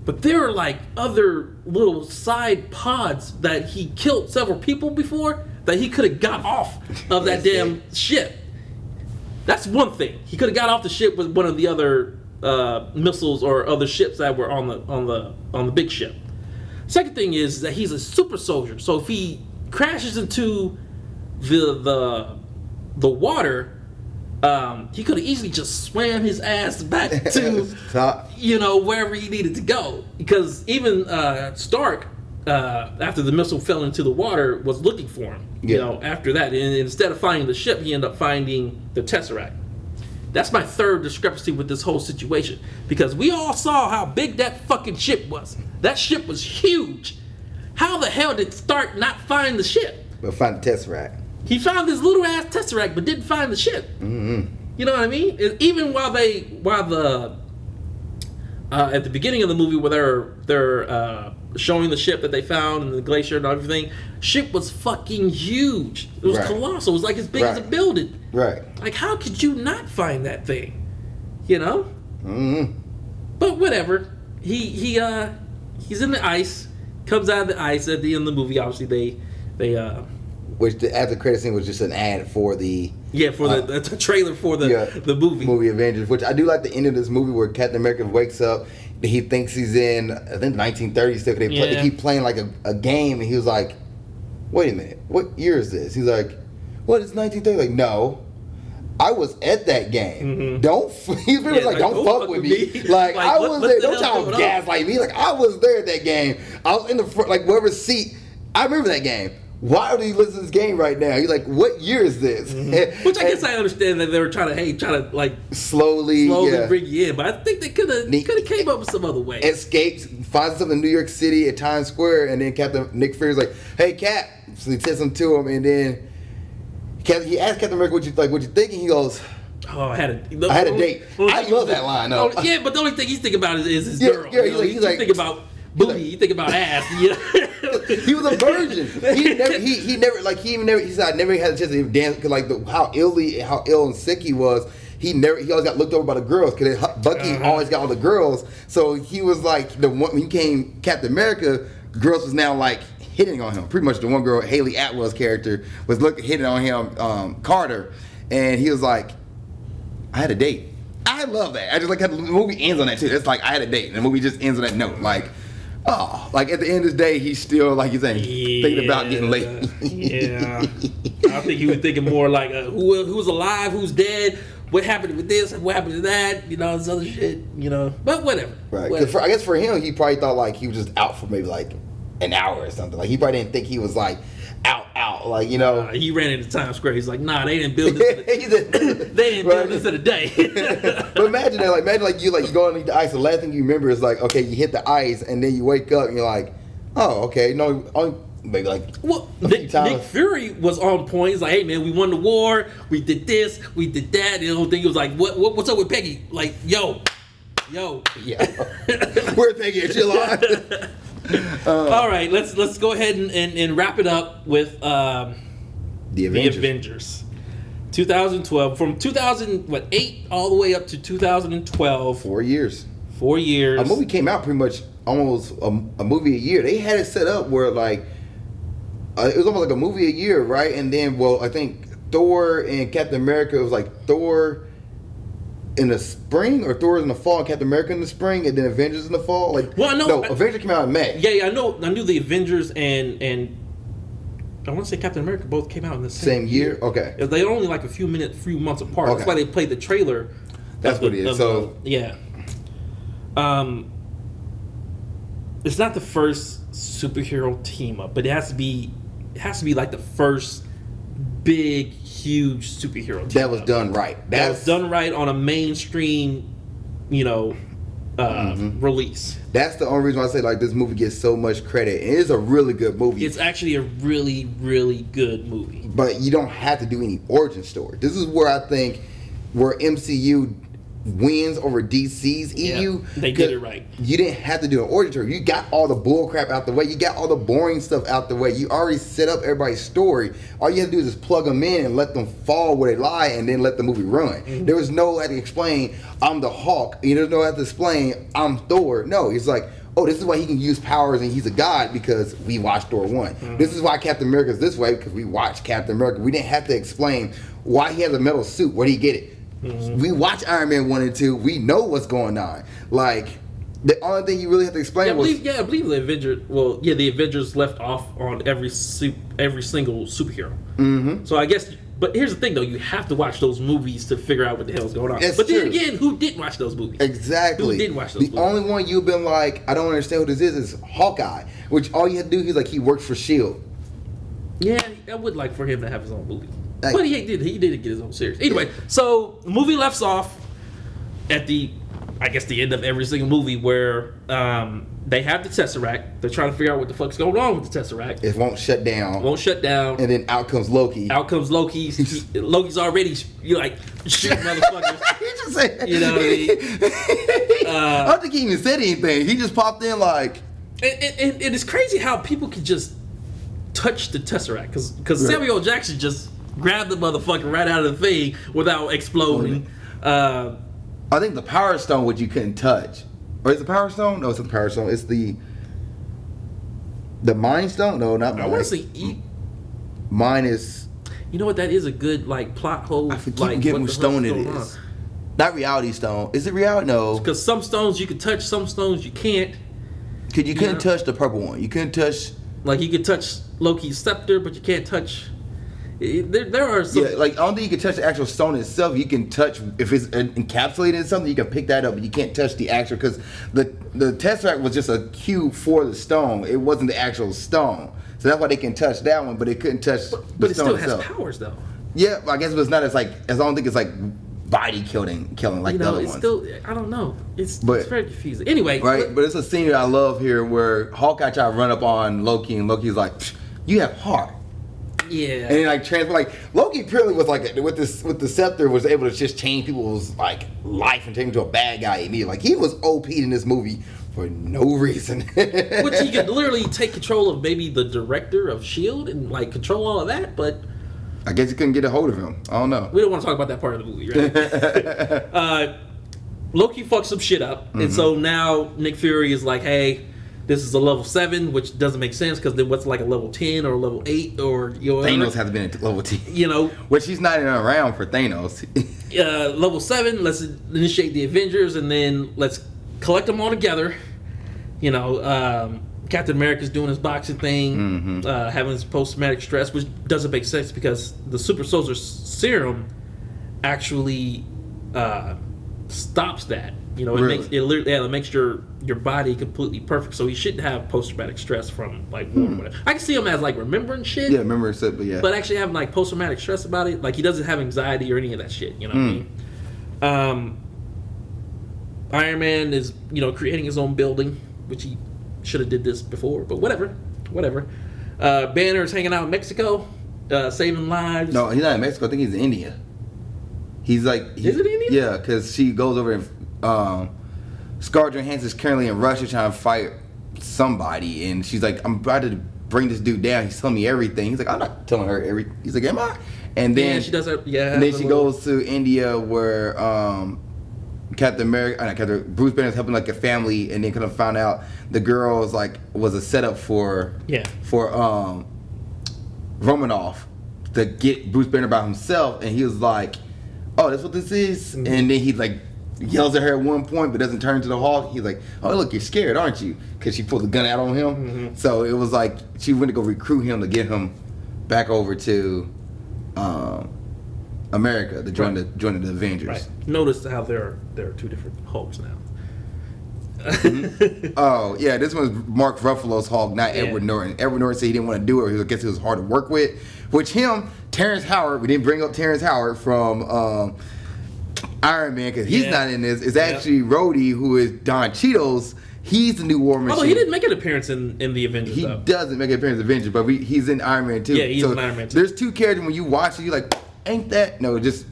But there are like other little side pods that he killed several people before that he could have got off of that damn ship. That's one thing. He could have got off the ship with one of the other missiles or other ships that were on the big ship. Second thing is that he's a super soldier. So if he crashes into the water, he could have easily just swam his ass back to wherever he needed to go. Because even Stark, after the missile fell into the water, was looking for him. After that, and instead of finding the ship, he ended up finding the Tesseract. That's my third discrepancy with this whole situation, because we all saw how big that fucking ship was. That ship was huge. How the hell did Stark not find the ship? But find the Tesseract. He found this little ass Tesseract, but didn't find the ship. Mm-hmm. You know what I mean? Even while at the beginning of the movie, where they're showing the ship that they found in the glacier and everything, ship was fucking huge. It was colossal. It was like as big as a building. Right. Like, how could you not find that thing? You know? Mm-hmm. But whatever. He's in the ice. Comes out of the ice at the end of the movie. Obviously, which the after credit scene was just an ad for the the trailer for the movie Avengers. Which I do like the end of this movie where Captain America wakes up. He thinks he's in, I think, 1930s still. They keep playing like a game, and he was like, "Wait a minute, what year is this?" He's like, "What? It's 1930." Like, no, I was at that game. Mm-hmm. He's really like, don't fuck with me. Like, I was there. Don't try to gaslight me. Like, I was there at that game. I was in the front, like whoever seat. I remember that game. Why are you listening to this game right now? He's like, what year is this? Mm-hmm. Which I guess I understand that they were trying to like slowly bring you in, but I think they could have came up with some other way. Escapes, finds himself in New York City at Times Square, and then Captain Nick Fury's like, "Hey, Cap," so he says something to him, and then he asked Captain America, "What you thinking?" He goes, "Oh, I had a date." I love that line. though. Yeah, but the only thing he's thinking about is his girl. Yeah, he's like thinking about booty. You think about ass. He was a virgin. He said I never had a chance to dance because how ill and sick he was. He always got looked over by the girls because Bucky always got all the girls. So he was like the one when he came Captain America. Girls was now like hitting on him. Pretty much the one girl, Haley Atwell's character, was hitting on him, Carter, and he was like, I had a date. I love that. I just like how the movie ends on that too. It's like I had a date, and the movie just ends on that note. Like, oh, like at the end of the day, he's still like you're saying, thinking about getting late. Yeah, I think he was thinking more like who's alive, who's dead, what happened with this, what happened to that, this other shit, But whatever. Right. Whatever. I guess for him, he probably thought like he was just out for maybe like an hour or something. Like he probably didn't think he was like out, like he ran into Times Square. He's like, nah, they didn't build this. They didn't build this in a day. But imagine that, you go on the ice. The last thing you remember is like, okay, you hit the ice, and then you wake up and you're like, oh, okay, no, maybe like. Well, Nick Fury was on point. He's like, hey man, we won the war. We did this. We did that. The whole thing. He was like, what's up with Peggy? Like, yo. Yeah. Where's Peggy? Is she alive? All right, let's go ahead and wrap it up with the Avengers. 2012, from 2008 all the way up to 2012. 4 years. 4 years. A movie came out pretty much almost a movie a year. They had it set up where like it was almost like a movie a year, right? And then, I think Thor and Captain America, it was like Thor in the spring, or Thor in the fall, and Captain America in the spring, and then Avengers in the fall. Avengers came out in May. Yeah, I know. I knew the Avengers and I want to say Captain America both came out in the same year. Okay, they were only like a few months apart. Okay. That's why they played the trailer. That's what it is. It's not the first superhero team up, but it has to be like the first big, huge superhero team that was done right. That was done right on a mainstream, release. That's the only reason why I say like this movie gets so much credit. It is a really good movie. It's actually a really, really good movie. But you don't have to do any origin story. This is where I think where MCU wins over DC's EU. They did it right. You didn't have to do an origin story. You got all the bull crap out the way. You got all the boring stuff out the way. You already set up everybody's story. All you have to do is just plug them in and let them fall where they lie, and then let the movie run. Mm-hmm. There was no had to explain I'm the Hulk. There's no have to explain I'm Thor. No, it's like, oh, this is why he can use powers and he's a god because we watched Thor 1. This is why Captain America is this way because we watched Captain America. We didn't have to explain why he has a metal suit. Where did he get it? We watch Iron Man 1 and 2. We know what's going on. Like, the only thing you really have to explain I believe the Avengers. Well, yeah, the Avengers left off on every single superhero. So I guess, but here's the thing though: you have to watch those movies to figure out what the hell's going on. It's but then true. again, who didn't watch those movies? Exactly. Who didn't watch those The movies? only one you've been like, I don't understand what this is Hawkeye. Which all you had to do, he's like, he works for S.H.I.E.L.D. Yeah, I would like for him to have his own movie. Like- But he did get his own series. Anyway, so the movie left off at the end of every single movie where they have the Tesseract. They're trying to figure out what the fuck's going on with the Tesseract. It won't shut down. Won't shut down. And then out comes Loki. Out comes Loki. Loki's already shooting motherfuckers. He just said, You know what I mean? I don't think he even said anything. He just popped in like, And it's crazy how people can just touch the Tesseract because Right. Samuel L. Jackson just grabbed the motherfucker right out of the thing without exploding. I think the Power Stone, which you couldn't touch. Or is it the Power Stone? No, it's not the Power Stone. It's the Mind Stone? No, not I Mind. want to say, Mine is, you know what? That is a good plot hole. I forget which stone it is. Not Reality Stone. Is it Reality? No. Because some stones you can touch, some stones you can't. You couldn't touch the purple one. You couldn't touch. Like you could touch Loki's scepter, but you can't touch. There are some. Yeah, like I don't think you can touch the actual stone itself. You can touch if it's encapsulated in something. You can pick that up, but you can't touch the actual because the Tesseract was just a cube for the stone. It wasn't the actual stone, so that's why they can touch that one, but they couldn't touch But the it stone still itself. has powers though. Yeah, I guess it's not as like as I don't think it's like body killing like You the know, other it's ones. still. I don't know. It's But- very confusing. Anyway, Right, but it's a scene that I love here where Hawkeye tried to run up on Loki, and Loki's like, "Psh, "You have heart," yeah. and he like transfer like Loki apparently was like with the scepter was able to just change people's like life and turn him into a bad guy immediately. Like he was OP in this movie for no reason. Which he could literally take control of maybe the director of S.H.I.E.L.D. and control all of that, but I guess you couldn't get a hold of him. I don't know. we don't want to talk about that part of the movie, right? Loki fucks some shit up, and so now Nick Fury is like, hey, this is a level 7, which doesn't make sense because then what's like a level 10 or a level 8 or Thanos has been at level 10. you know, Which he's not even around for Thanos. level 7, let's initiate the Avengers and then let's collect them all together. You know, Captain America's doing his boxing thing, having his post-traumatic stress, which doesn't make sense because the super soldier serum actually stops that. You know, it makes your body completely perfect. So he shouldn't have post-traumatic stress from like war or whatever. I can see him as like remembering shit. Yeah, remember it, but yeah. But actually having like post-traumatic stress about it, like he doesn't have anxiety or any of that shit. You know what I mean? Iron Man is, creating his own building, which he should have did this before, but whatever. Banner is hanging out in Mexico, saving lives. No, he's not in Mexico. I think he's in India. Is it India? Yeah, because she goes over and Scarlett Johansson is currently in Russia trying to fight somebody, and she's like, I'm about to bring this dude down. He's telling me everything. He's like, I'm not telling her everything. He's like, am I? And then Yeah, she does that. Yeah. and then she goes to India where Bruce Banner's helping like a family, and then kind of found out the girl was a setup for Romanoff to get Bruce Banner by himself, and he was like, oh, that's what this is? And then he yells at her at one point but doesn't turn to the Hulk. He's like, oh look, you're scared, aren't you? Because she pulled the gun out on him. So it was like she went to go recruit him to get him back over to America to join the Avengers. Right. Notice how there are two different Hulks now. Oh yeah, this one's Mark Ruffalo's Hulk, not Edward Norton. Edward Norton said he didn't want to do it. I guess he was hard to work with. Which Terrence Howard, we didn't bring up Terrence Howard from Iron Man because he's not in this. It's actually Rhodey, who is Don Cheadle's. He's the new War Machine. Although he didn't make an appearance in the Avengers. He though. doesn't make an appearance in Avengers, but he's in Iron Man too. Yeah, he's in Iron Man too. There's two characters when you watch it, you're like, ain't that? No, just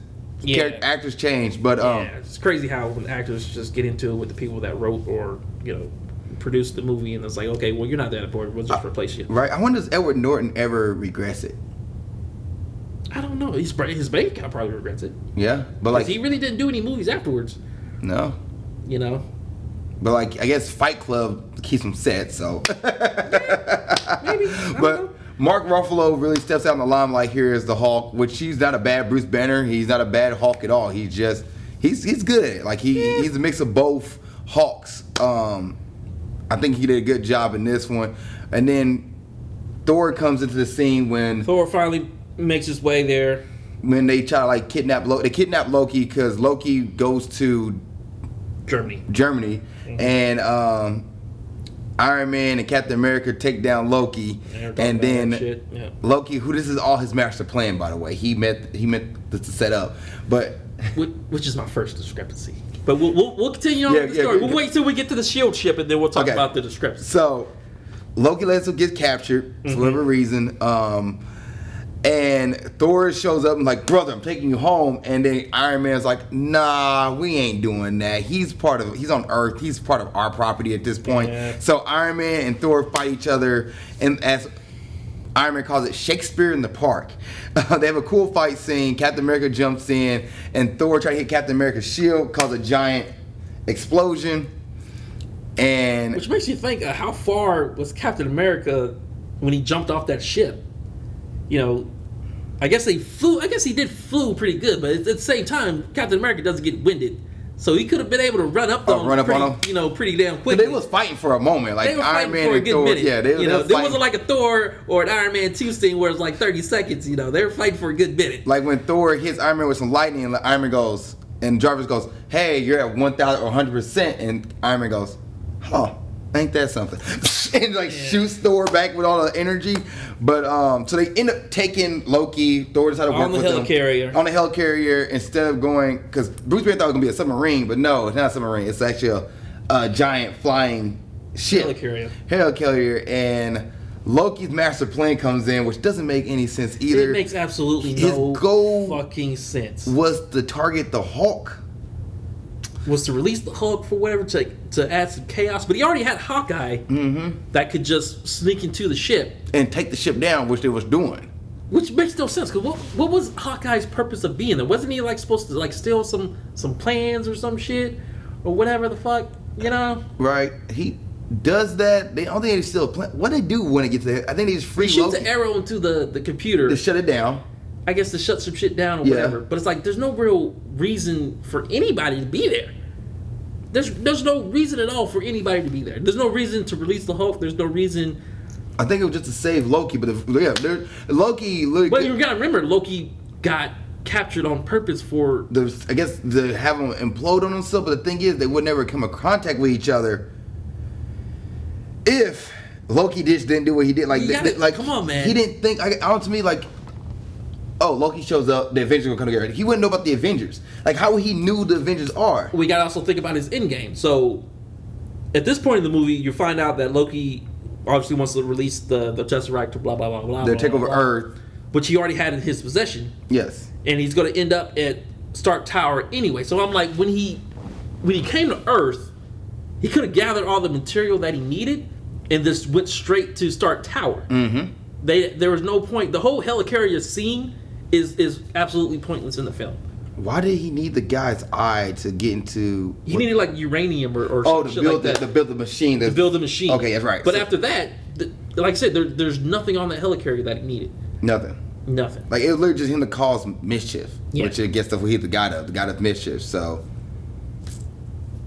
actors change. But it's crazy how when actors just get into it with the people that wrote or produced the movie, and it's like, okay, well, you're not that important. We'll just replace you. Right. I wonder, does Edward Norton ever regress it? I don't know. His bank account probably regrets it. Yeah, but He really didn't do any movies afterwards. no. But like, I guess Fight Club keeps him set. So, Maybe. I don't know. but Mark Ruffalo really steps out in the limelight here as the Hulk, which he's not a bad Bruce Banner. He's not a bad Hulk at all. He's just he's good at it. Like he's a mix of both Hulks. I think he did a good job in this one. And then Thor comes into the scene when Thor finally makes his way there. When they try to like kidnap Loki. They kidnap Loki because Loki goes to Germany. Mm-hmm. And Iron Man and Captain America take down Loki, and then Loki, who this is all his master plan, by the way. He meant this to set up, but which is my first discrepancy. But we'll continue on with the story. We'll wait till we get to the Shield ship, and then we'll talk about the discrepancy. So Loki lets him get captured for whatever reason. And Thor shows up and like, brother, I'm taking you home. And then Iron Man's like, nah, we ain't doing that. He's on Earth. He's part of our property at this point. Yeah. So Iron Man and Thor fight each other. And as Iron Man calls it, Shakespeare in the Park. They have a cool fight scene. Captain America jumps in. And Thor tries to hit Captain America's shield, cause a giant explosion. And which makes you think, how far was Captain America when he jumped off that ship? You know, I guess he did flew pretty good, but at the same time, Captain America doesn't get winded, so he could have been able to run up on him, pretty damn quickly. They was fighting for a moment, like they were Iron Man for a and good Thor. Minute. Yeah, there wasn't like a Thor or an Iron Man 2 scene where it's like 30 seconds. You know, they were fighting for a good minute. Like when Thor hits Iron Man with some lightning, and Iron Man goes, and Jarvis goes, "Hey, you're at 1,000 or 100%," and Iron Man goes, "Huh, ain't that something?" And like shoots Thor back with all the energy. But so they end up taking Loki. Thor decided to work with him on the helicarrier instead of going, because Bruce Banner thought it was gonna be a submarine, but no, it's not a submarine. It's actually a giant flying ship. Helicarrier. And Loki's master plan comes in, which doesn't make any sense either. It makes absolutely no fucking sense. Was to target the Hulk. Was to release the Hulk for whatever, to add some chaos, but he already had Hawkeye that could just sneak into the ship and take the ship down, which they was doing. Which makes no sense, because what was Hawkeye's purpose of being there? Wasn't he like supposed to like steal some plans or some shit or whatever the fuck, you know? Right. He does that. They don't think they steal a plan. What they do when it gets there? I think they just free Loki. He shoots an arrow into the computer to shut it down. I guess to shut some shit down or whatever. But it's like there's no real reason for anybody to be there. There's no reason at all for anybody to be there. There's no reason to release the Hulk. There's no reason. I think it was just to save Loki, but Loki. But you gotta remember, Loki got captured on purpose for. I guess to have him implode on himself. But the thing is, they would never come in contact with each other if Loki just didn't do what he did. Like, come on, man. He didn't think. To me, like, oh, Loki shows up, the Avengers will come together. He wouldn't know about the Avengers. Like, how he knew the Avengers are. We gotta also think about his endgame. So, at this point in the movie, you find out that Loki obviously wants to release the Tesseract to blah, blah, blah, blah. They'll take over Earth. Which he already had in his possession. Yes. And he's gonna end up at Stark Tower anyway. So I'm like, when he came to Earth, he could have gathered all the material that he needed and just went straight to Stark Tower. Mm-hmm. There was no point. The whole helicarrier scene is absolutely pointless in the film. Why did he need the guy's eye to get into? He needed like uranium or to build to build the machine. To build the machine. Okay, that's right. But after that, like I said, there's nothing on that helicarrier that he needed. Nothing. Like it was literally just him to cause mischief, which I guess he's the god of mischief. So,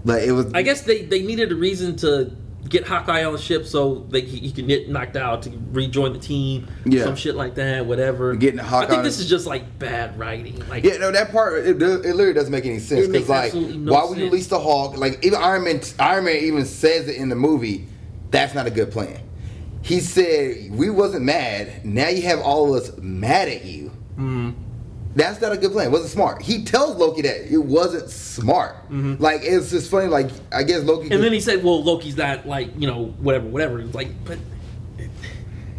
but it was. I guess they needed a reason to get Hawkeye on the ship so he can get knocked out to rejoin the team, some shit like that, whatever. Getting Hawkeye. I think this is just like bad writing. Like, that part it literally doesn't make any sense because like why would you release the Hulk? Like even Iron Man even says it in the movie. That's not a good plan. He said we wasn't mad. Now you have all of us mad at you. Mm. That's not a good plan. It wasn't smart. He tells Loki that it wasn't smart. Mm-hmm. Like it's just funny. Like I guess Loki. And then he said, "Well, Loki's not like whatever." It's like, but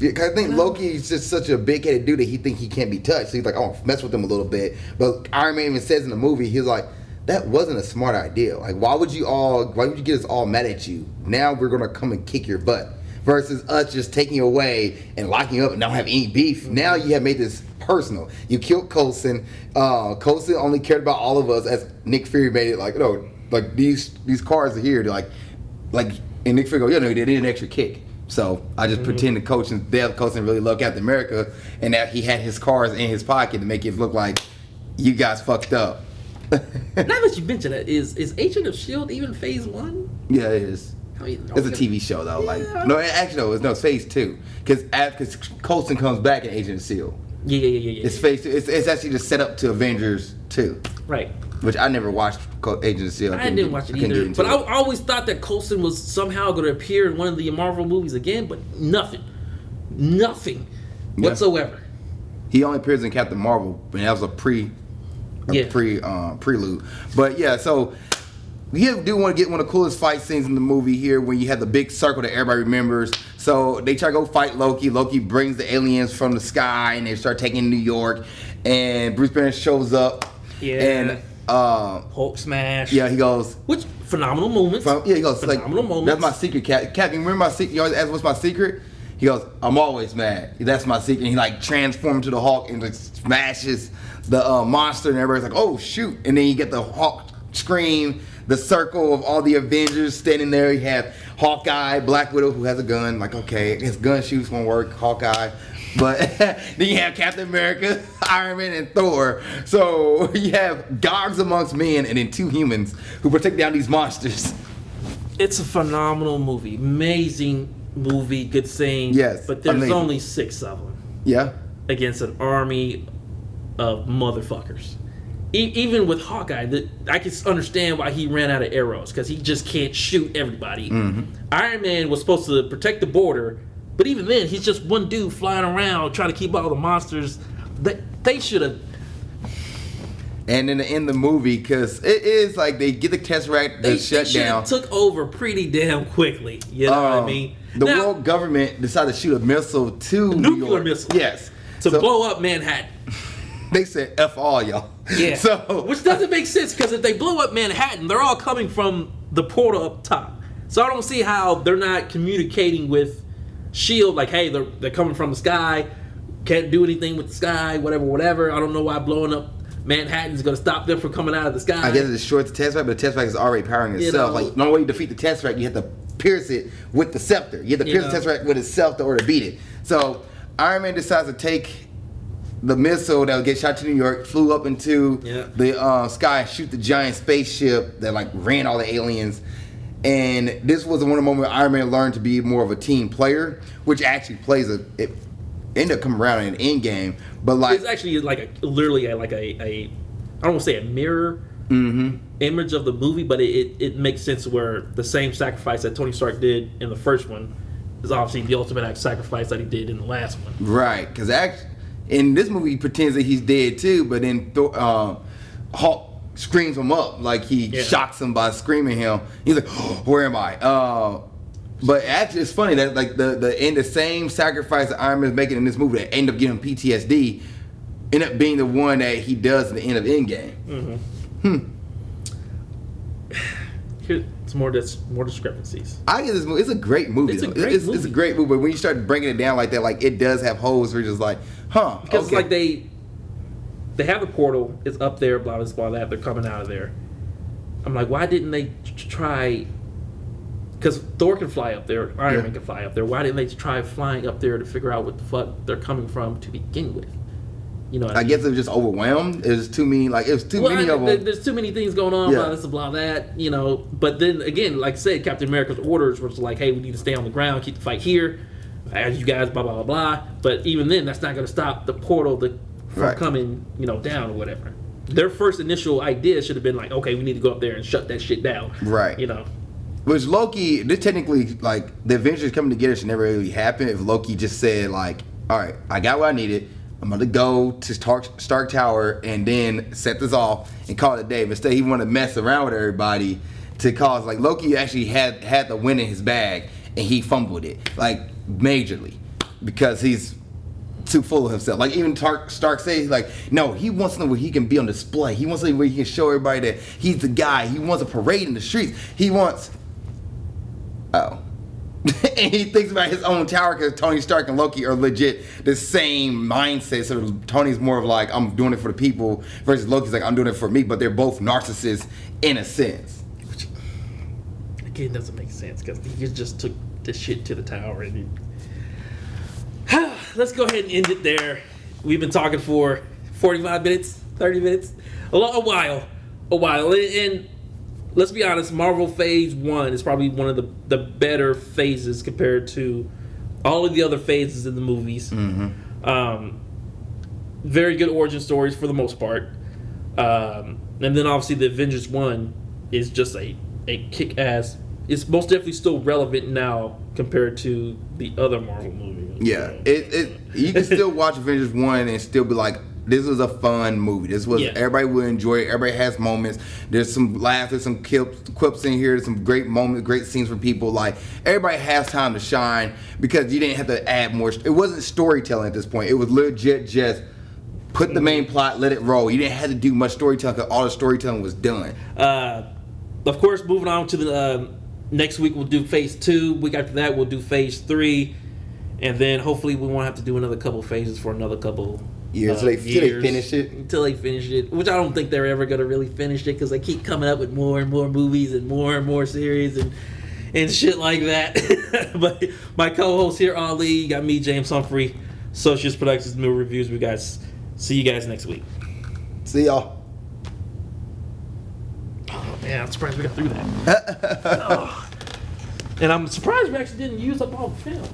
I think Loki is just such a big-headed dude that he think he can't be touched. So he's like, "Oh, mess with him a little bit." But Iron Man even says in the movie, he's like, "That wasn't a smart idea. Like, why would you get us all mad at you? Now we're gonna come and kick your butt." Versus us just taking you away and locking you up and not have any beef. Mm-hmm. Now you have made this personal. You killed Coulson. Coulson only cared about all of us as Nick Fury made it like, no, like these cars are here to like like, and Nick Fury go, they need an extra kick. So I just pretend the coach and Dale Coulson really love Captain America, and that he had his cards in his pocket to make it look like you guys fucked up. Now that you mention it, is Agent of S.H.I.E.L.D. even phase 1? Yeah, it is. I mean, It's a TV show though. Like it's phase 2 because Coulson comes back in Agent of S.H.I.E.L.D. Yeah. It's phase 2. It's actually just set up to Avengers 2. Right. Which I never watched Agent of S.H.I.E.L.D. I didn't watch it either. But I always thought that Coulson was somehow going to appear in one of the Marvel movies again, but nothing whatsoever. He only appears in Captain Marvel, and that was a prelude. But yeah, so you do want to get one of the coolest fight scenes in the movie here when you have the big circle that everybody remembers. So they try to go fight Loki. Loki brings the aliens from the sky, and they start taking New York. And Bruce Banner shows up. Yeah. And Hulk smash. Yeah, he goes. Which phenomenal moments. He goes. Phenomenal moments. That's my secret, Cap. You remember my secret? You always ask what's my secret. He goes, I'm always mad. That's my secret. And he like transforms to the Hulk and like smashes the monster, and everybody's like, oh shoot! And then you get the Hulk scream, the circle of all the Avengers standing there. You have Hawkeye, Black Widow, who has a gun. Like, okay, his gun shoots won't work. Hawkeye. But then you have Captain America, Iron Man, and Thor. So you have gods amongst men and then 2 humans who protect down these monsters. It's a phenomenal movie. Amazing movie. Good scene. Yes. But there's amazing. only 6 of them. Yeah. Against an army of motherfuckers. Even with Hawkeye, I can understand why he ran out of arrows, because he just can't shoot everybody. Iron Man was supposed to protect the border, but even then, he's just one dude flying around trying to keep all the monsters. They should have. And then in the movie, because it is like they get the Tesseract shut down. They took over pretty damn quickly. You know what I mean? The world government decided to shoot a missile to New York. Nuclear missile. Yes. To blow up Manhattan. They said, F all y'all. Yeah. So, which doesn't make sense, because if they blow up Manhattan, they're all coming from the portal up top. So I don't see how they're not communicating with S.H.I.E.L.D. Like, hey, they're coming from the sky. Can't do anything with the sky, whatever. I don't know why blowing up Manhattan is going to stop them from coming out of the sky. I guess it destroys the Tesseract, but the Tesseract is already powering itself. Like, the only way you defeat the Tesseract, you have to pierce it with the scepter. You have to pierce the Tesseract with itself in order to beat it. So Iron Man decides to take the missile that would get shot to New York, flew up into the sky, shoot the giant spaceship that like ran all the aliens. And this was one of the moments where Iron Man learned to be more of a team player, which actually it ended up coming around in an end game. But like, it's actually like literally a I don't want to say a mirror image of the movie, but it makes sense where the same sacrifice that Tony Stark did in the first one is obviously the ultimate act sacrifice that he did in the last one. Right, because in this movie he pretends that he's dead too, but then Hulk screams him up, like he shocks him by screaming him. He's like, oh, where am I? But actually it's funny that like the same sacrifice that Iron Man is making in this movie that ended up giving him PTSD end up being the one that he does at the end of Endgame. Here's more discrepancies. I get this movie. It's a great movie. It's a great movie. But when you start breaking it down like that, like it does have holes where you're just like, huh? Because like they have the portal. It's up there. Blah blah blah. That they're coming out of there. I'm like, why didn't they try? Because Thor can fly up there. Iron Man can fly up there. Why didn't they try flying up there to figure out what the fuck they're coming from to begin with? You know, I guess it was just overwhelmed. It was too many. Like it was too many of them. There's too many things going on. Blah this, blah that. You know, but then again, like I said, Captain America's orders was like, "Hey, we need to stay on the ground, keep the fight here, as you guys, blah blah blah blah." But even then, that's not going to stop the portal from coming, down or whatever. Their first initial idea should have been like, "Okay, we need to go up there and shut that shit down." Right. Which Loki, this technically, like the Avengers coming together should never really happen if Loki just said like, "All right, I got what I needed. I'm going to go to Stark Tower and then set this off and call it a day." But instead, he wanted to mess around with everybody to cause, like, Loki actually had the win in his bag and he fumbled it, like, majorly, because he's too full of himself. Like, even Stark says, like, no, he wants something where he can be on display. He wants something where he can show everybody that he's the guy. He wants a parade in the streets. He wants... Oh. And he thinks about his own tower because Tony Stark and Loki are legit the same mindset. So Tony's more of like, I'm doing it for the people, versus Loki's like, I'm doing it for me. But they're both narcissists in a sense. again doesn't make sense because he just took this shit to the tower. And let's go ahead and end it there. We've been talking for 45 minutes, 30 minutes, a while. And let's be honest, Marvel Phase 1 is probably one of the better phases compared to all of the other phases in the movies. Very good origin stories for the most part. And then obviously the Avengers 1 is just a kick-ass. It's most definitely still relevant now compared to the other Marvel movies. Yeah, you can still watch Avengers 1 and still be like, this was a fun movie. This was everybody will enjoy it. Everybody has moments. There's some laughs. There's some quips in here. There's some great moments, great scenes for people. Like everybody has time to shine because you didn't have to add more. It wasn't storytelling at this point. It was legit just put the main plot, let it roll. You didn't have to do much storytelling because all the storytelling was done. Of course, moving on to the next week, we'll do Phase 2. Week after that, we'll do Phase 3, and then hopefully we won't have to do another couple phases for another couple. Years. Until they finish it. Until they finish it, which I don't think they're ever going to really finish it because they keep coming up with more and more movies and more series and shit like that. But my co-host here, Ali, you got me, James Humphrey, Socius Productions Movie Reviews. See you guys next week. See y'all. Oh man, I'm surprised we got through that. And I'm surprised we actually didn't use up all the film.